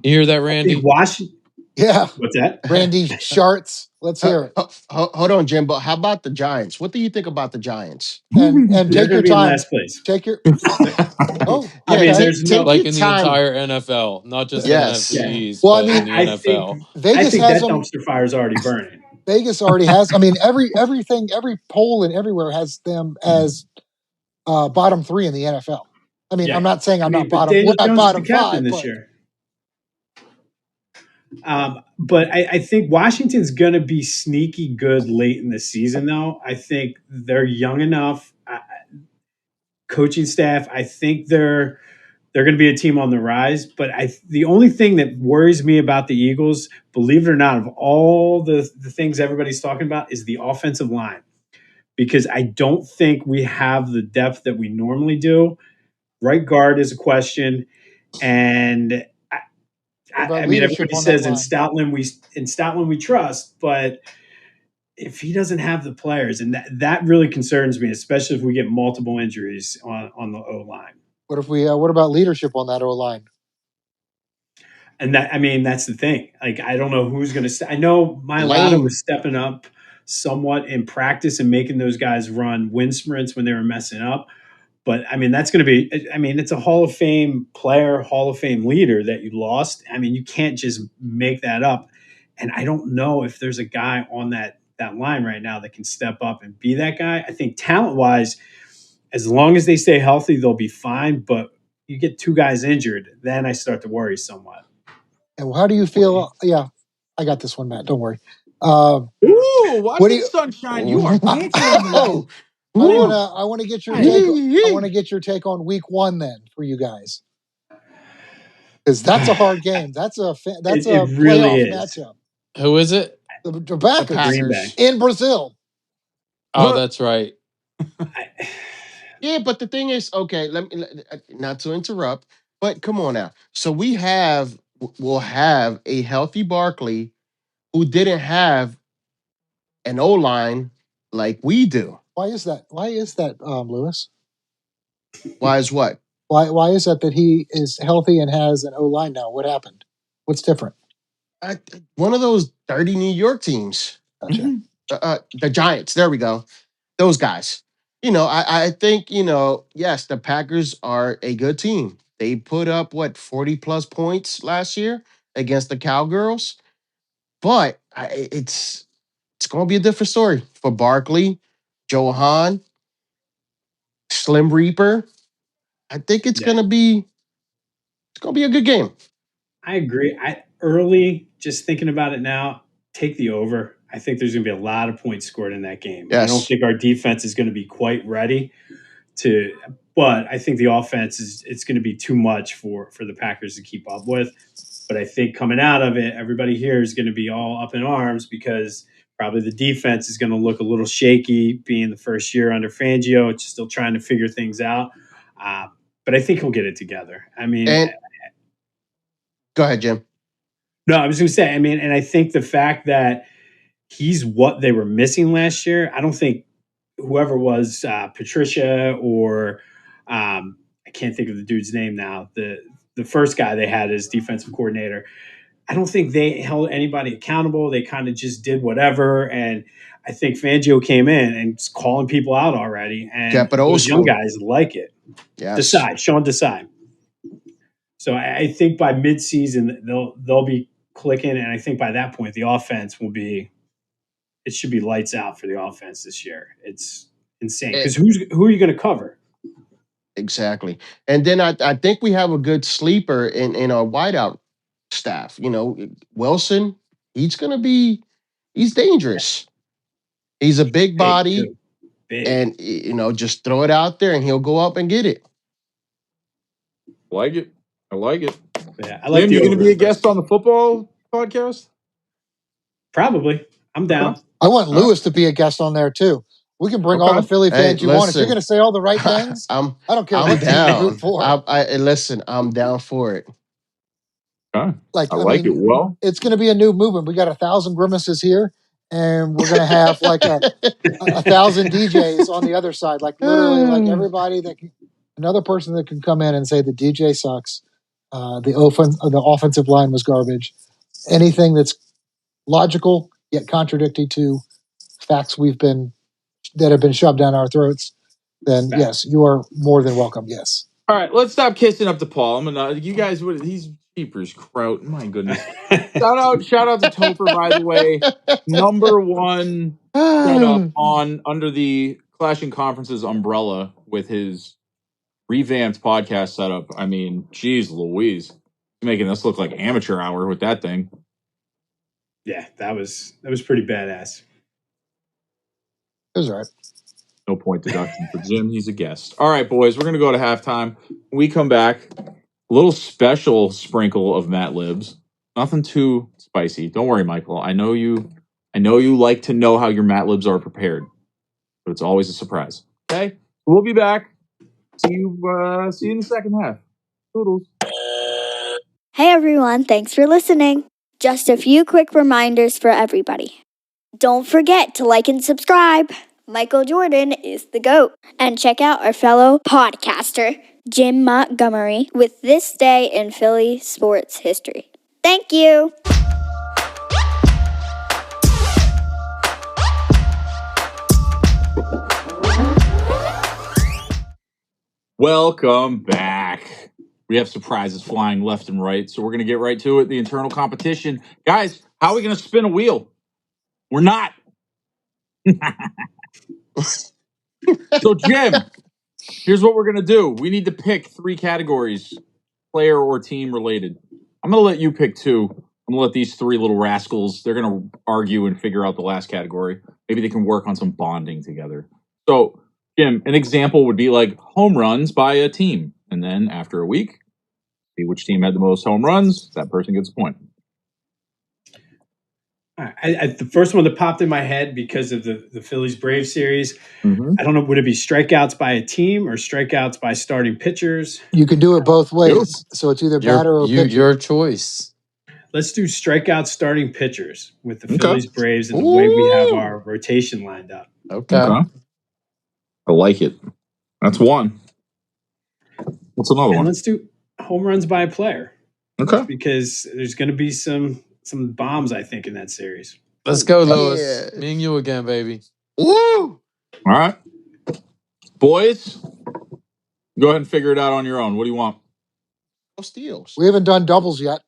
hear that, I Randy? think Washington. Yeah. What's that? Randy Sharts. Let's hear it. Hold on, Jim. But how about the Giants? What do you think about the Giants? And They're take going your to be in time. last place. Take your. Oh, I mean, okay. there's no. Like your in the time. entire NFL, not just Yes. the NFC Yeah. East, Well, I but mean, in the I NFL. think Vegas has that them. dumpster fire is already burning. Vegas already has. I mean, everything, every poll and everywhere has them as bottom 3 in the NFL. I mean, Yeah. I'm not saying I'm not but bottom. Daniel We're not Jones is bottom the captain 5, this but year. But I think Washington's going to be sneaky good late in the season, though. I think they're young enough. Coaching staff, I think they're going to be a team on the rise. But the only thing that worries me about the Eagles, believe it or not, of all the things everybody's talking about, is the offensive line. Because I don't think we have the depth that we normally do. Right guard is a question. And about I mean, leadership everybody on that says line. in Stoutland we trust, but if he doesn't have the players, and that really concerns me, especially if we get multiple injuries on the O line. What about leadership on that O line? And that's the thing. Like, I don't know who's going to. I know Mailata Lane. was stepping up somewhat in practice and making those guys run wind sprints when they were messing up. But I mean, that's going to be. I mean, it's a Hall of Fame player, Hall of Fame leader that you lost. I mean, you can't just make that up. And I don't know if there's a guy on that line right now that can step up and be that guy. I think talent-wise, as long as they stay healthy, they'll be fine. But you get two guys injured, then I start to worry somewhat. And how do you feel? Yeah, I got this one, Matt. Don't worry. Ooh, watch What do the you? sunshine. You are dancing in the I want to get your take. I want to get your take on week 1 then for you guys, because that's a hard game. That's a It really playoff is. matchup. Who is it? The Packers Green Bay. in Brazil. Oh, that's right. Yeah, but the thing is, okay, not to interrupt, but come on now. So we'll have a healthy Barkley who didn't have an O line like we do. Why is that? Lewis? Why is what? Why is that he is healthy and has an O line now? What happened? What's different? One of those dirty New York teams. Gotcha. The Giants. There we go. Those guys. I think, yes, the Packers are a good team. They put up, 40 plus points last year against the Cowgirls. But it's going to be a different story for Barkley, Johan, Slim Reaper. I think it's going to be a good game. I agree. Early, just thinking about it now, take the over. I think there's going to be a lot of points scored in that game. Yes. I don't think our defense is going to be quite ready but I think the offense it's going to be too much for the Packers to keep up with. But I think coming out of it, everybody here is going to be all up in arms because probably the defense is going to look a little shaky, being the first year under Fangio. It's still trying to figure things out. But I think he'll get it together. I mean, go ahead, Jim. No, I was going to say, and I think the fact that he's what they were missing last year, I don't think whoever was Patricia or I can't think of the dude's name now, the first guy they had as defensive coordinator, I don't think they held anybody accountable. They kind of just did whatever. And I think Fangio came in and calling people out already. And those young guys like it. Yes. Sean Desai. So I think by midseason, they'll be clicking. And I think by that point, the offense it should be lights out for the offense this year. It's insane. Because who are you going to cover? Exactly. And then I think we have a good sleeper in our wideout staff. Wilson, he's dangerous. He's a big body. Big. And, just throw it out there and he'll go up and get it. I like it. Yeah, I like Jim, you going to be a guest on the football podcast? Probably. I'm down. I want Lewis to be a guest on there too. We can bring all the Philly fans you want. If you're going to say all the right things, I don't care what team you root for. Listen, I'm down for it. I like it. Well, it's going to be a new movement. We got 1,000 grimaces here, and we're going to have like a 1,000 DJs on the other side. Like literally, like everybody another person that can come in and say the DJ sucks. The offensive line was garbage. Anything that's logical yet contradictory to facts that have been shoved down our throats, then yes, you are more than welcome. Yes. All right, let's stop kissing up to Paul. You guys would he's cheapers kraut. My goodness. shout out to Topher, by the way. Number one setup under the Clashing Conferences umbrella with his revamped podcast setup. I mean, geez Louise. He's making us look like amateur hour with that thing. Yeah, that was pretty badass. It was all right. No point deduction for Jim. He's a guest. All right, boys, we're going to go to halftime. When we come back, a little special sprinkle of Matt Libs. Nothing too spicy. Don't worry, Michael. I know you like to know how your Matt Libs are prepared, but it's always a surprise. Okay? We'll be back. See you in the second half. Toodles. Hey everyone, thanks for listening. Just a few quick reminders for everybody. Don't forget to like and subscribe. Michael Jordan is the GOAT. And check out our fellow podcaster, Jim Montgomery, with This Day in Philly Sports History. Thank you. Welcome back. We have surprises flying left and right. So we're going to get right to it. The internal competition. Guys, how are we going to spin a wheel? We're not. So, Jim, here's what we're going to do. We need to pick 3 categories, player or team related. I'm going to let you pick 2. I'm going to let these 3 little rascals, they're going to argue and figure out the last category. Maybe they can work on some bonding together. So, Jim, an example would be like home runs by a team. And then after a week, see which team had the most home runs. That person gets a point. The first one that popped in my head because of the Phillies Braves series, Mm-hmm. I don't know, would it be strikeouts by a team or strikeouts by starting pitchers? You can do it both ways. So it's either batter or pitcher. Your choice. Let's do strikeout starting pitchers with the Okay. Phillies Braves and the way we have Ooh. our rotation lined up. Okay. I like it. That's one. What's another And one? let's do home runs by a player. Okay. Because there's going to be some bombs, I think, in that series. Let's go, Yeah. Lois. Me and you again, baby. Woo! All right. Boys, go ahead and figure it out on your own. What do you want? No steals. We haven't done doubles yet,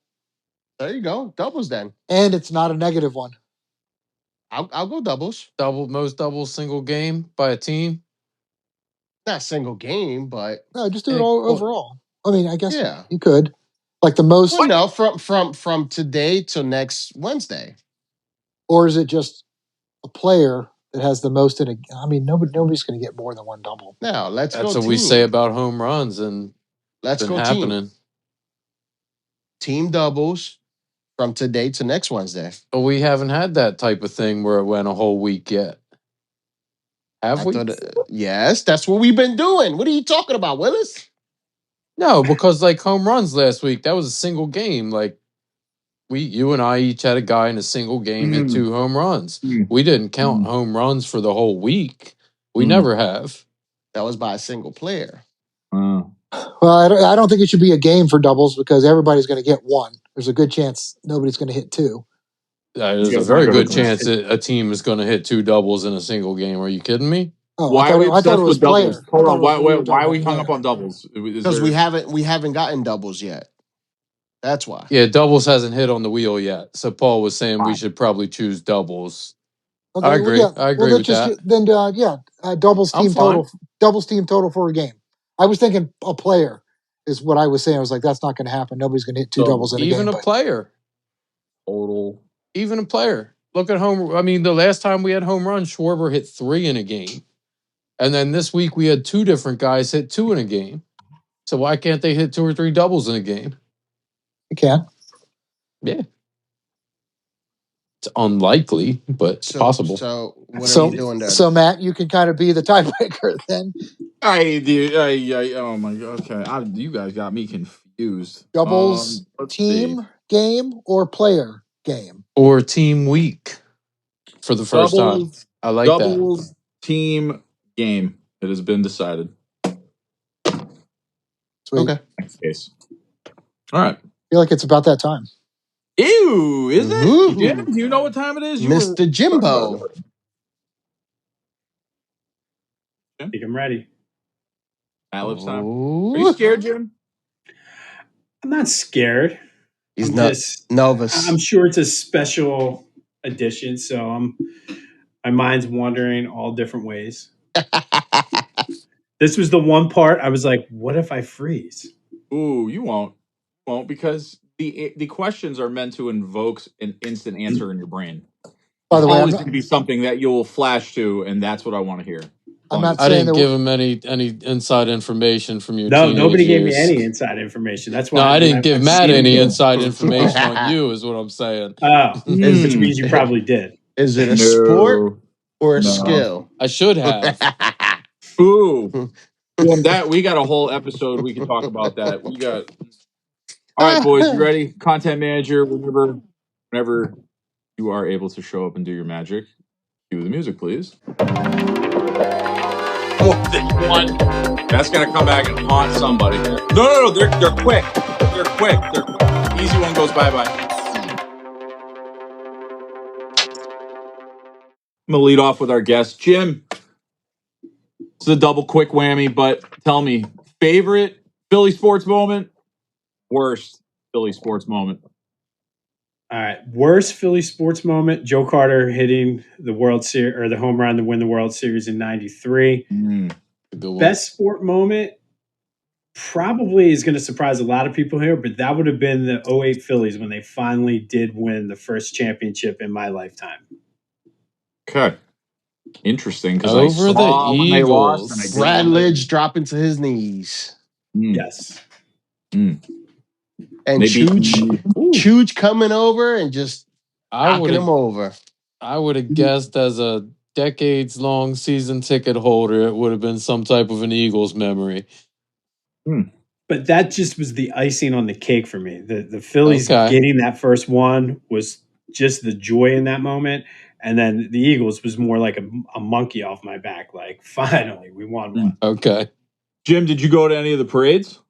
There you go. Doubles then. and it's not a negative one. I'll go doubles. Most doubles single game by a team. Not single game, but No, just do it Hey, all well- overall. I mean, I guess yeah. you could. Like the most, Well, no, from today till next Wednesday. or is it just a player that has the most in a? I mean, nobody's going to get more than one double. Now let's That's go what team. we say about home runs, and Let's it's been go happening. Team doubles from today to next Wednesday. But we haven't had that type of thing where it went a whole week yet. Have we? Yes, that's what we've been doing. What are you talking about, Willis? No, because like home runs last week, that was a single game. Like you and I each had a guy in a single game hit 2 home runs. We didn't count home runs for the whole week. We never have. That was by a single player. Well, I don't think it should be a game for doubles because everybody's going to get one. There's a good chance nobody's going to hit 2. There's Yeah, a very go good ahead. chance that a team is going to hit 2 doubles in a single game. Are you kidding me? Oh, Why are we I thought obsessed it was with doubles? player. Hold I on. thought it was Why are we double hung up player. on doubles? Because we haven't gotten doubles yet. That's why. Yeah, doubles hasn't hit on the wheel yet. So Paul was saying we should probably choose doubles. Okay, I agree. Well, yeah. I agree with that. Then doubles I'm team fine. total. Doubles team total for a game. I was thinking a player is what I was saying. I was like, that's not going to happen. Nobody's going to hit 2 doubles in a Even game. a player. Total. Even a player. Look at home. I mean, the last time we had home runs, Schwarber hit 3 in a game. And then this week we had 2 different guys hit 2 in a game. So why can't they hit 2 or 3 doubles in a game? You can. Yeah. It's unlikely, but it's possible. So what are we doing there? So Matt, you can kind of be the tiebreaker then. Oh my god. Okay. You guys got me confused. Doubles Let's team see. game or player game. Or team week for the first time. Doubles. I like that. Doubles team game. It has been decided. Sweet. Okay. Next case. All right. I feel like it's about that time. Ew, is it? Ooh. Jim, do you know what time it is? Mr. Jimbo. I think I'm ready. Alex time. Ooh. Are you scared, Jim? I'm not scared. He's I'm not just nervous. I'm sure it's a special edition, so my mind's wandering all different ways. This was the one part I was like, what if I freeze? Ooh, you won't. Won't, because the questions are meant to invoke an instant answer in your brain. By the It's way, always going to be something that you'll flash to, and that's what I want to hear. I'm not I saying didn't that give him any inside information from your No, teenage nobody gave me years. any inside information. That's why No, I didn't give I've Matt seen any it. inside information on you, is what I'm saying. Oh, which means you probably did. Is it a sport or a No. skill? I should have. Ooh. Jim, we got a whole episode we can talk about that. All right, boys, you ready? Content manager, whenever you are able to show up and do your magic, cue the music, please. More than one. That's gonna come back and haunt somebody. No, they're quick. They're quick. Easy one goes bye-bye. I'm gonna lead off with our guest, Jim. It's a double quick whammy, but tell me, favorite Philly sports moment Worst Philly sports moment. All right. Worst Philly sports moment: Joe Carter hitting the World Series or the home run to win the World Series in '93. A good one. Best sport moment probably is going to surprise a lot of people here, but that would have been the '08 Phillies when they finally did win the first championship in my lifetime. Okay. Interesting, because I Over the saw when they lost, and I Eagles. didn't Brad want to- Lidge dropping to his knees. Yes. And They beat Chooch coming over and just I knocking would him have over. guessed as a decades-long season ticket holder, it would have been some type of an Eagles memory. But that just was the icing on the cake for me. The Phillies Okay. getting that first one was just the joy in that moment. And then the Eagles was more like a monkey off my back. Like, finally, we won one. Okay. Jim, did you go to any of the parades?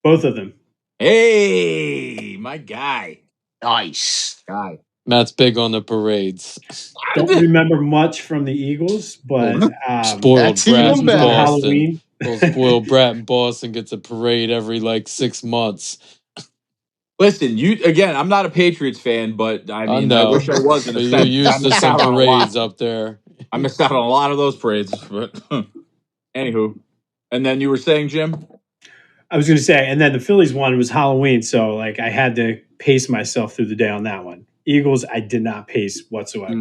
Both of them. Hey, my guy. Nice. Guy. Matt's big on the parades. Don't remember much from the Eagles, but Spoiled That's brat even in was on better. Boston. Halloween. Little spoiled brat in Boston gets a parade every like 6 months. Listen, I'm not a Patriots fan, but I mean, I know. wish I was in a But sense. you're used I to missed some out on a lot. parades up there. I missed out on a lot of those parades, but anywho. And then you were saying, Jim? I was going to say, and then the Phillies one was Halloween, so like I had to pace myself through the day on that one. Eagles, I did not pace whatsoever.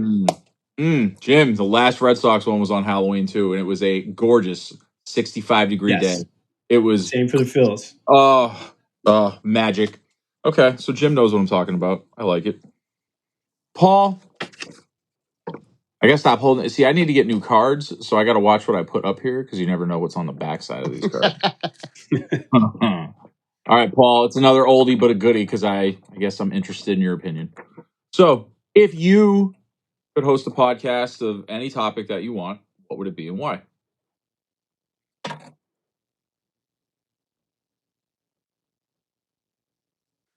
Jim, the last Red Sox one was on Halloween too, and it was a gorgeous 65-degree Yes. day. It was Same for the Phils. magic. Okay, so Jim knows what I'm talking about. I like it. Paul, I gotta stop holding it. See, I need to get new cards, so I gotta watch what I put up here because you never know what's on the backside of these cards. All right, Paul, it's another oldie but a goodie because I guess I'm interested in your opinion. So, if you could host a podcast of any topic that you want, what would it be and why?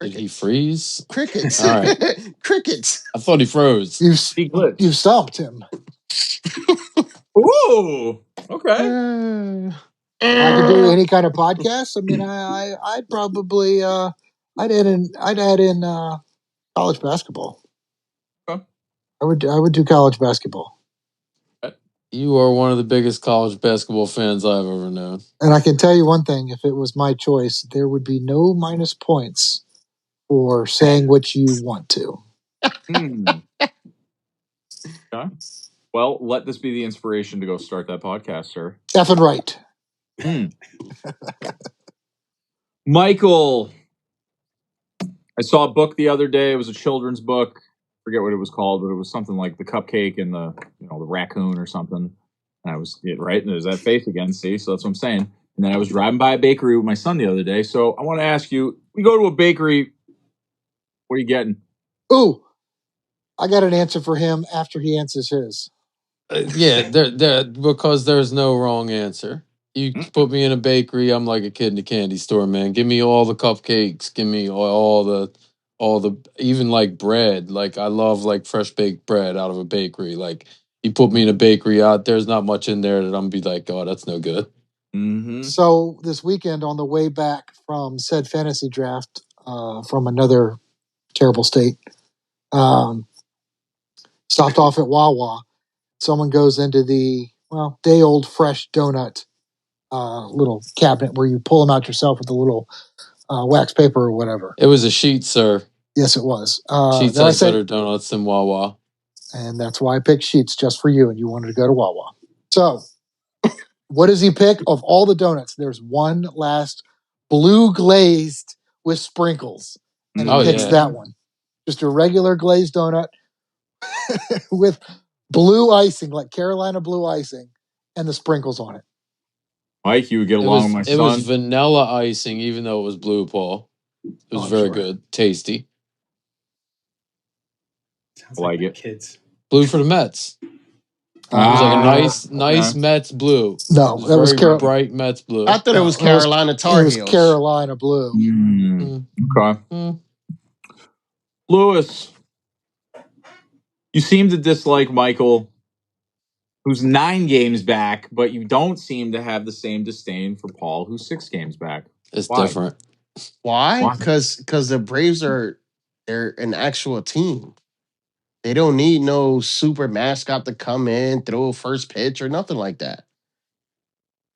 Did he freeze? Crickets. All right. Crickets. I thought he froze. You've stumped him. Ooh, okay. I could do any kind of podcast. I mean, I'd probably I'd add in college basketball. Okay. I would do college basketball. You are one of the biggest college basketball fans I've ever known. And I can tell you one thing: if it was my choice, there would be no minus points for saying what you want to. Okay. Well, let this be the inspiration to go start that podcast, sir. Effing right. Michael, I saw a book the other day. It was a children's book. Forget what it was called, but it was something like the cupcake and the raccoon or something. And I was right, and there's that face again. See, so that's what I'm saying. And then I was driving by a bakery with my son the other day. So I want to ask you: we go to a bakery. What are you getting? Ooh, I got an answer for him after he answers his. Yeah, there because there's no wrong answer. You put me in a bakery, I'm like a kid in a candy store, man. Give me all the cupcakes. Give me all the even like bread. Like I love like fresh baked bread out of a bakery. Like you put me in a bakery out, there's not much in there that I'm gonna be like, oh, that's no good. So this weekend, on the way back from said fantasy draft from another terrible state, stopped off at Wawa. Someone goes into the day old fresh donut little cabinet where you pull them out yourself with a little wax paper or whatever. It was a sheet, sir. Yes, it was. Sheets then I has said, better donuts than Wawa. and that's why I picked Sheets just for you, and you wanted to go to Wawa. So, what does he pick of all the donuts? There's one last blue glazed with sprinkles, and he picks that one. Just a regular glazed donut with blue icing, like Carolina blue icing, and the sprinkles on it. Mike, you would get along with my son. It was vanilla icing, even though it was blue, Paul. It was very good, tasty. Sounds like it. Kids. Blue for the Mets. It was like a nice Mets blue. No, that was very bright Mets blue. I thought it was Carolina Tar Heels. It was Carolina blue. Okay. Lewis, you seem to dislike Michael, who's 9 games back, but you don't seem to have the same disdain for Paul, who's 6 games back. It's Why? different. Why? Why? Because the Braves they're an actual team. They don't need no super mascot to come in, throw a first pitch or nothing like that.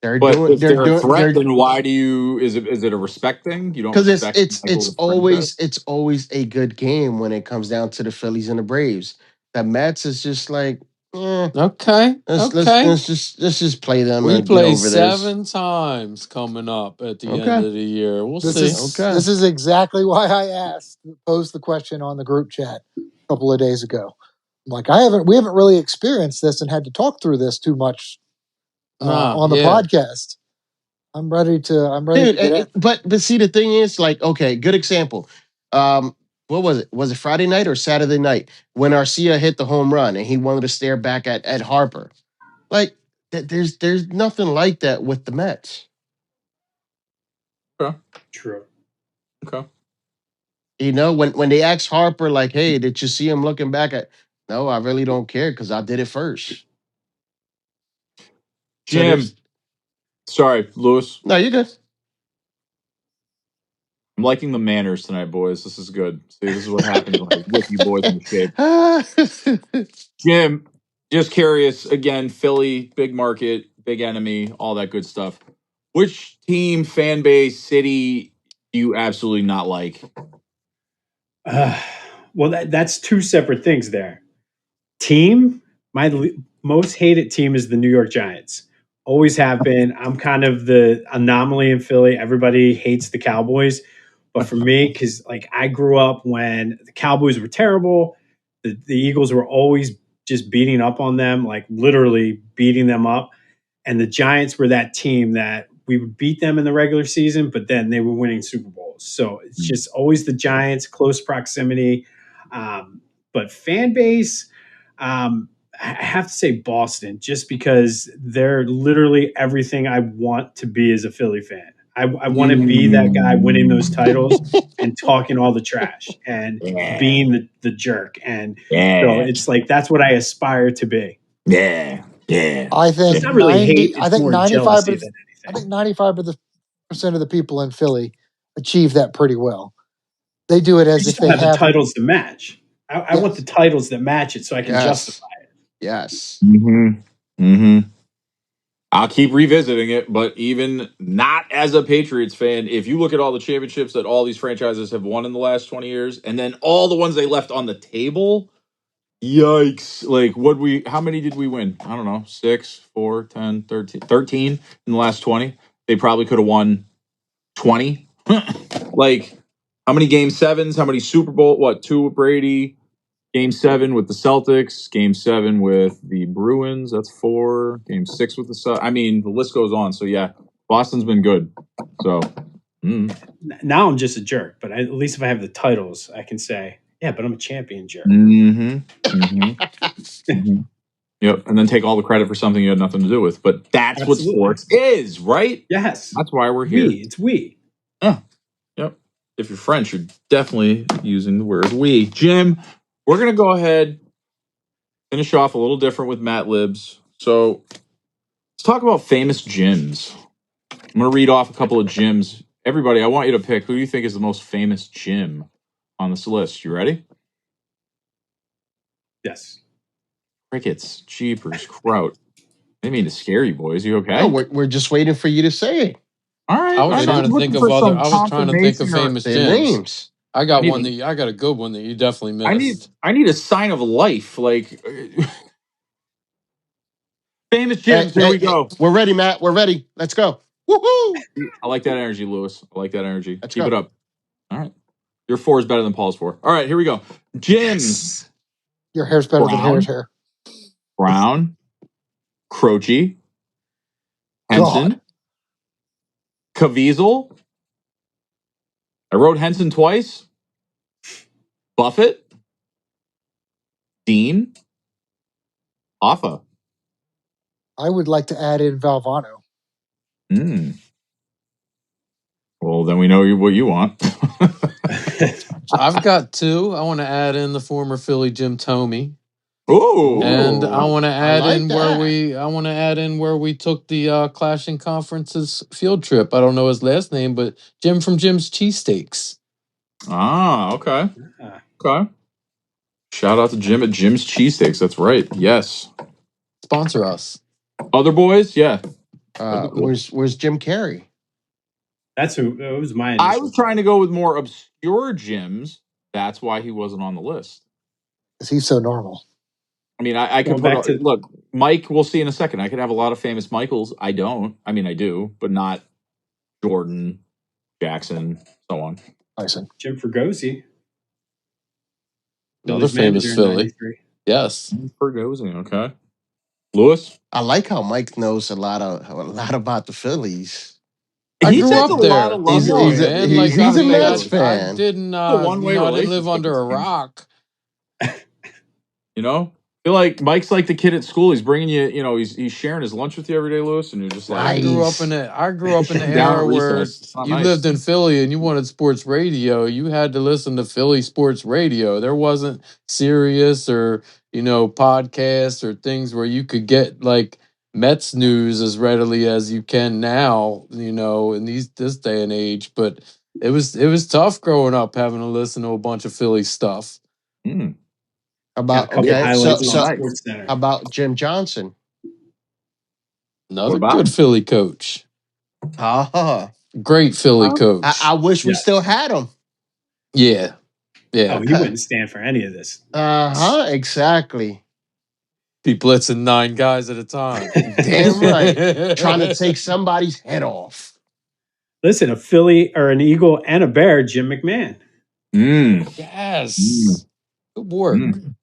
But if They're they're a doing threat, they're then why do you? Is it a respect thing? You don't because respect Michael the franchise? it's always a good game when it comes down to the Phillies and the Braves. The Mets is just like, Okay. let's just play them We and get play over this. 7 times coming up at the end Okay. of the year. We'll This see. is Okay. this is exactly why I posed the question on the group chat a couple of days ago. I'm like, we haven't really experienced this and had to talk through this too much on the podcast. I'm ready to Dude, get in. but see, the thing is, like, okay, good example. What was it? Was it Friday night or Saturday night when Arcia hit the home run and he wanted to stare back at Harper? Like, there's nothing like that with the Mets. Okay. True. Okay. You know, when they ask Harper, like, hey, did you see him looking back at? No, I really don't care because I did it first. So Jim, sorry, Lewis. no, you're good. I'm liking the manners tonight, boys. This is good. See, this is what happens when I whip you boys into shape. Jim, just curious again. Philly, big market, big enemy, all that good stuff. Which team, fan base, city do you absolutely not like? Well, that's two separate things there. Team, most hated team is the New York Giants. Always have been. I'm kind of the anomaly in Philly. Everybody hates the Cowboys. But for me, because like I grew up when the Cowboys were terrible, the Eagles were always just beating up on them, like literally beating them up. And the Giants were that team that we would beat them in the regular season, but then they were winning Super Bowls. So it's just always the Giants, close proximity. But fan base, I have to say Boston, just because they're literally everything I want to be as a Philly fan. I want to be that guy winning those titles and talking all the trash and being the jerk. And so it's like that's what I aspire to be. Yeah. I think It's not really hate; I it's think more 95 jealousy than I think anything. 95% of the people in Philly achieve that pretty well. They do it I as just if don't they have the have titles to match. I want the titles that match it so I can justify it. Yes. I'll keep revisiting it, but even not as a Patriots fan, if you look at all the championships that all these franchises have won in the last 20 years, and then all the ones they left on the table, yikes. Like, how many did we win? I don't know, 6, 4, 10, 13, 13 in the last 20. They probably could have won 20. Like, how many game sevens? How many Super Bowl? What, 2 with Brady? Game 7 with the Celtics. Game 7 with the Bruins. That's 4. Game 6 with the I mean, the list goes on. So, yeah, Boston's been good. So, Now I'm just a jerk, but at least if I have the titles, I can say, yeah, but I'm a champion jerk. Yep. And then take all the credit for something you had nothing to do with. But that's what Absolutely. sports is, right? Yes. That's why we're here. It's we. Yeah. Yep. If you're French, you're definitely using the word we. Jim, we're going to go ahead, finish off a little different with Matt Libs. So let's talk about famous gyms. I'm going to read off a couple of gyms. Everybody, I want you to pick who you think is the most famous gym on this list. You ready? Yes. Crickets, jeepers, kraut. I didn't mean to scare you, boys. You okay? No, we're just waiting for you to say it. All right. I was trying to think of other. I was trying to think of famous Their gyms. names. I got one that I got a good one that you definitely missed. I need a sign of life. Like famous gyms. Here we go. We're ready, Matt. We're ready. Let's go. Woohoo! I like that energy, Lewis. I like that energy. Let's Keep go. it up. All right. Your 4 is better than Paul's 4. All right, here we go. Gyms. Yes. your hair's better than hair's hair. Brown, Croce, Henson, Caviezel. I wrote Henson twice. Buffett, Dean, Hoffa. I would like to add in Valvano. Well, then we know what you want. I've got 2. I want to add in the former Philly Jim Tomey. Ooh. And I want to add like in where that. we took the Clashing Conferences field trip. I don't know his last name, but Jim from Jim's Cheesesteaks. Ah, okay. Ah, Okay. Shout out to Jim at Jim's Cheesesteaks. That's right. Yes. Sponsor us. Other boys? Yeah. That'd be cool. Where's Jim Carrey? that was my I initial was trying to go with more obscure gyms. That's why he wasn't on the list. Because he's so normal. I mean, I could Going back to- look, Mike, we'll see in a second. I could have a lot of famous Michaels. I don't. I mean, I do, but not Jordan, Jackson, so on. Tyson. Jim Fregosi. Another Phillies famous manager in Philly. 93. Yes. Fergozzi, okay. Lewis? I like how Mike knows a lot about the Phillies. I He grew sends up a lot there. of love He's your a, way. Man, he- like he's a I, Mets I fan. didn't, a one-way I didn't live relationship under a with him. rock. You know? I feel like Mike's like the kid at school. He's bringing you, he's sharing his lunch with you every day, Lewis, and you're just like, I grew up Nice. in the down era at where recess. It's not you nice. lived in Philly and you wanted sports radio. You had to listen to Philly sports radio. There wasn't Sirius or podcasts or things where you could get like Mets news as readily as you can now. In this day and age, but it was tough growing up having to listen to a bunch of Philly stuff. Mm. Got a couple Okay, highlights on so Sports Center. how about Jim Johnson? Another about good him? Philly coach. Ah, Great Philly coach. I wish we Yes. still had him. Yeah. Oh, he wouldn't stand for any of this. Exactly. Be blitzing 9 guys at a time. Damn right. Trying to take somebody's head off. Listen, a Philly or an Eagle and a Bear, Jim McMahon. Mm. Yes. Good work. Mm.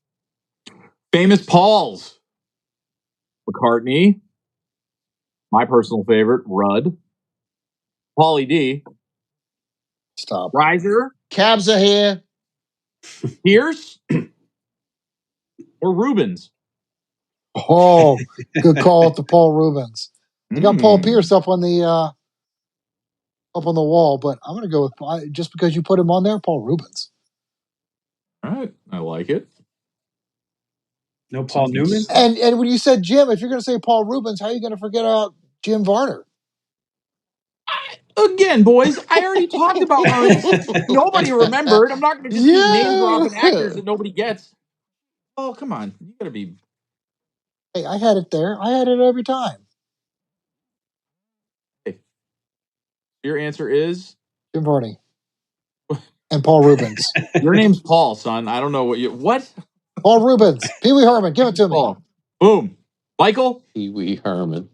Famous Pauls. McCartney. My personal favorite, Rudd. Paulie D. Stop. Riser. Cabs are here. Pierce. Or Rubens. Oh, good call to Paul Rubens. I got Paul Pierce up on the wall, but I'm going to go with just because you put him on there, Paul Rubens. All right. I like it. No Paul Newman? And when you said Jim, if you're going to say Paul Rubens, how are you going to forget about Jim Varner? Again, boys, I already talked about nobody remembered. I'm not going to just keep name dropping actors that nobody gets. Oh, come on. You got to be. Hey, I had it there. I had it every time. Hey. Your answer is? Jim Varney. And Paul Rubens. Your name's Paul, son. I don't know what? Paul Rubens. Pee Wee Herman. Give it to me. Paul. Boom. Michael? Pee Wee Herman.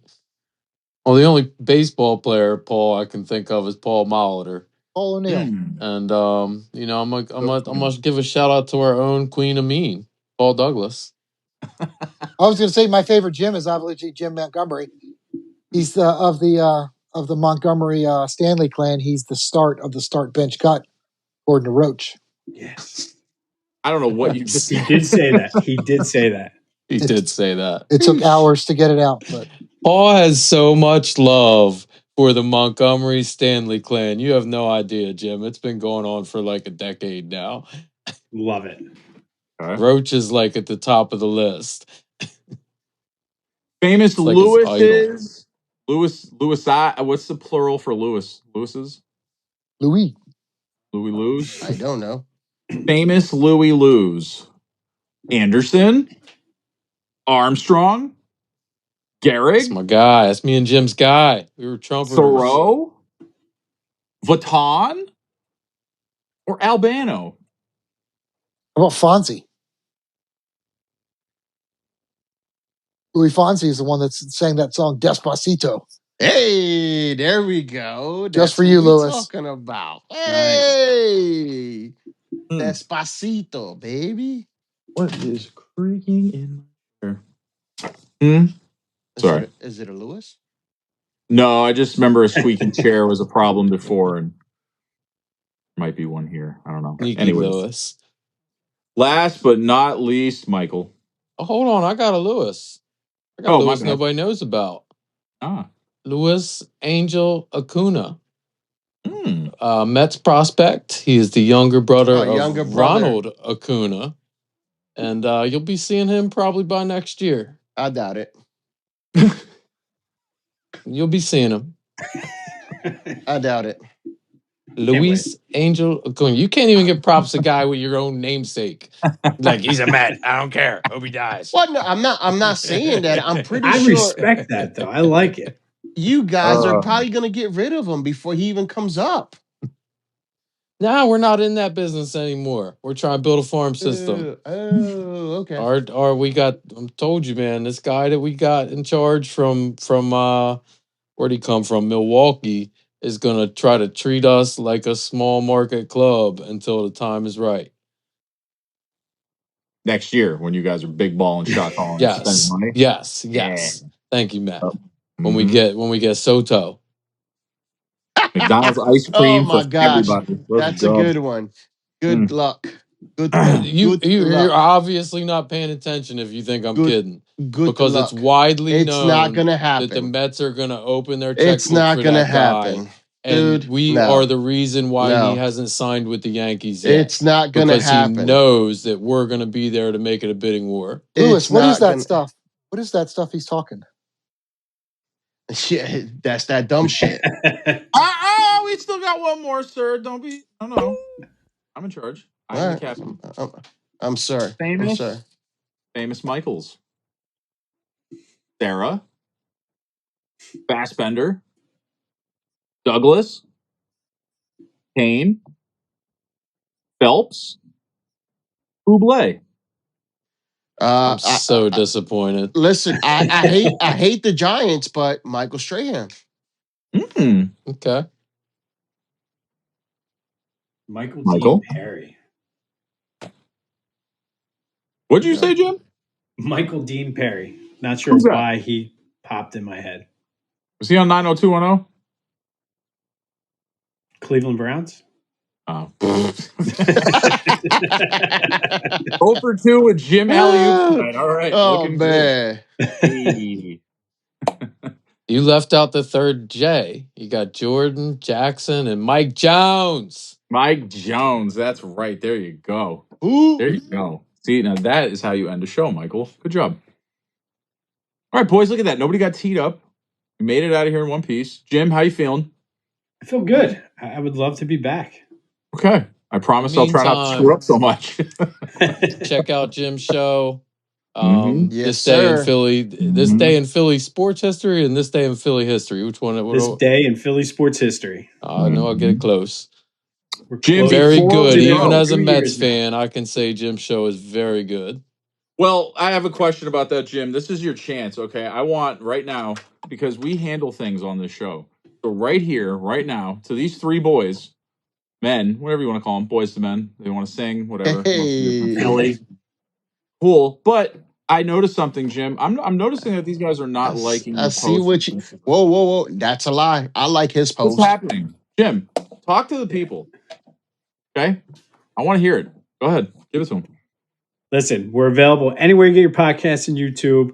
Well, the only baseball player, Paul, I can think of is Paul Molitor. Paul O'Neill. And I'm gonna give a shout out to our own Queen of Mean, Paul Douglas. I was going to say my favorite Jim is obviously Jim Montgomery. He's of the Montgomery Stanley clan. He's the start of the start bench cut, according to Roach. Yes. I don't know what you just He did say that. He did say that. He did say that. It took hours to get it out, but Paul has so much love for the Montgomery Stanley clan. You have no idea, Jim. It's been going on for like a decade now. Love it. Okay. Roach is like at the top of the list. Famous like his Lewis's. Lewis. What's the plural for Lewis? Lewis's? Louis. Louis Lou's? I don't know. Famous Louis Lou's. Anderson. Armstrong. Gehrig. That's my guy. That's me and Jim's guy. We were trumpeters. Thoreau. Vuitton. Or Albano. How about Fonzie? Louis Fonzie is the one that's sang that song Despacito. Hey, there we go. Just for you, what we're Louis. Talking about. Hey, Despacito, baby. What is creaking in my chair? Sorry. Is it a Lewis? No, I just remember a squeaking chair was a problem before, and might be one here. I don't know. Sneaky Lewis. Last but not least, Michael. Oh, hold on. I got a Lewis. I got Lewis nobody knows about. Louis Angel Acuna. Mets prospect. He is the younger brother of Ronald Acuna. and you'll be seeing him probably by next year. I doubt it. You'll be seeing him. I doubt it. Luis Angel Acuna. You can't even give props to a guy with your own namesake. Like, he's a Met. I don't care. Hope he dies. Well, no, I'm not saying that. I'm pretty I sure respect that though. I like it. you guys are probably gonna get rid of him before he even comes up. No, we're not in that business anymore. We're trying to build a farm system. Okay. Or we got, I told you, man, this guy that we got in charge from where'd he come from? Milwaukee, is gonna try to treat us like a small market club until the time is right. Next year, when you guys are big ball and shot calling and spending Yes. money. Yes. Yeah. Thank you, Matt. Oh. When we get Soto. McDonald's ice Oh cream my for gosh, everybody. Let's that's a go. good one. Good luck. Good You're luck. obviously not paying attention if you think I'm kidding. Good Because luck. it's widely It's known not gonna that the happen. Mets are gonna open their It's checkbook not for gonna that guy. happen. And Dude, we no. are the reason why No. he hasn't signed with the Yankees yet. It's not gonna because happen. he knows that we're gonna be there to make it a bidding war. Lewis, It's what is not that gonna- stuff? What is that stuff he's talking? Shit, that's that dumb shit. We still got one more, sir. Don't be. I don't know. I'm in charge. I'm the captain. I'm sorry. Famous. I'm sorry. Famous Michaels. Sarah. Fassbender. Douglas. Kane. Phelps. Bublé. I'm so disappointed. Listen, I hate the Giants, but Michael Strahan. Okay. Michael Michael? Dean Perry. What'd you say, Jim? Michael Dean Perry. Not sure Who's that? why he popped in my head. Was he on 90210? Cleveland Browns? Oh. 0 for 2 with Jim Alley-oop tonight. All right. Oh, looking man. good. Hey. You left out the third J. You got Jordan, Jackson, and Mike Jones. Mike Jones. That's right. There you go. Ooh. There you go. See, now that is how you end a show, Michael. Good job. All right, boys, look at that. Nobody got teed up. We made it out of here in one piece. Jim, how you feeling? I feel good. I would love to be back. Okay. I promise I'll try not to screw up so much. Check out Jim's show. Mhm. Yes, This day in sir. Philly. This day in Philly sports history and this day in Philly history. Which one? This day in Philly sports history. I know I'll get it close. We're Jim, close. Very before good. we Even go- as a 2 Mets years now. fan, I can say Jim's show is very good. Well, I have a question about that, Jim. This is your chance, okay? I want right now, because we handle things on this show. So right here, right now, to these three boys, men, whatever you want to call them, boys to men, they want to sing, whatever. Hey. Philly. Cool. But I noticed something, Jim. I'm noticing that these guys are not liking I your see posts. what you. Whoa. That's a lie. I like his post. What's happening? Jim, talk to the people. Okay? I want to hear it. Go ahead. Give it to them. Listen, we're available anywhere you get your podcasts and YouTube.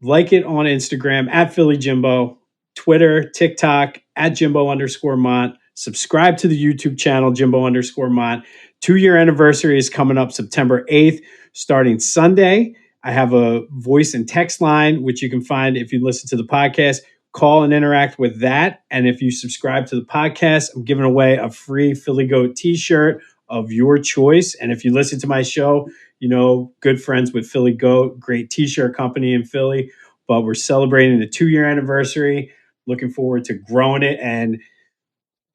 Like it on Instagram at Philly Jimbo, Twitter, TikTok at Jimbo_Mont. Subscribe to the YouTube channel, Jimbo_Mont. 2-year anniversary is coming up September 8th, starting Sunday. I have a voice and text line, which you can find if you listen to the podcast. Call and interact with that. And if you subscribe to the podcast, I'm giving away a free Philly Goat t-shirt of your choice. And if you listen to my show, you know, good friends with Philly Goat, great t-shirt company in Philly. But we're celebrating the 2-year anniversary. Looking forward to growing it. And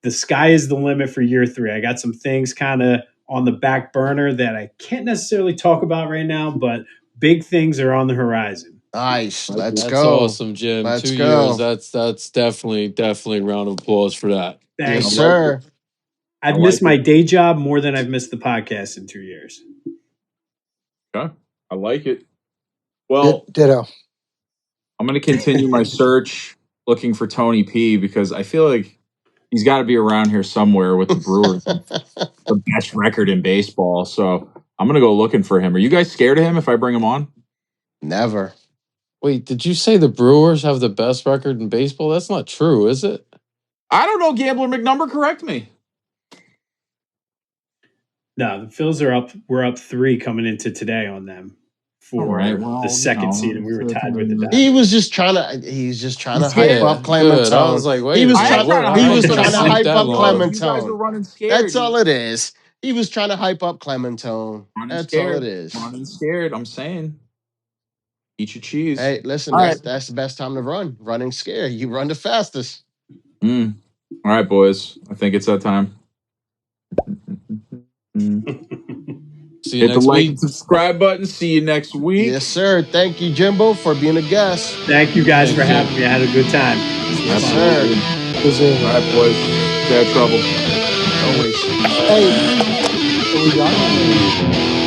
the sky is the limit for year 3. I got some things kind of on the back burner that I can't necessarily talk about right now, but big things are on the horizon. Nice. Let's That's go. awesome, Jim. Let's 2 go. years. That's definitely a round of applause for that. Thank Yes, you. sir. I've I missed like my it. day job more than I've missed the podcast in 2 years. Okay. I like it. Well, Ditto. I'm going to continue my search looking for Tony P because I feel like he's got to be around here somewhere with the Brewers, the best record in baseball. So I'm going to go looking for him. Are you guys scared of him if I bring him on? Never. Wait, did you say the Brewers have the best record in baseball? That's not true, is it? I don't know. Gambler McNumber, correct me. No, the Phils are up. We're up 3 coming into today on them for All right, well, the second seed, and we were tied with the Dodgers. He was just trying to. He's just trying to hype scared. up Good. I was Clementone. like, wait He a was I ain't minute. trying. trying to He hype was up trying to Clementone. hype up You guys are Clementone. running scared. That's all it is. He was trying to hype up Clementone. Running That's scared. all it is. Running scared. I'm saying, eat your cheese. Hey, listen. All That's the best time to run. Running scared. You run the fastest. All right, boys. I think it's that time. See you Hit the next like week. and subscribe button. See you next week. Yes, sir. Thank you, Jimbo, for being a guest. Thank you guys for Thank having me. I had a good time. Yes, sir. All right, boys. Stay out of trouble. Always. Hey, are we done?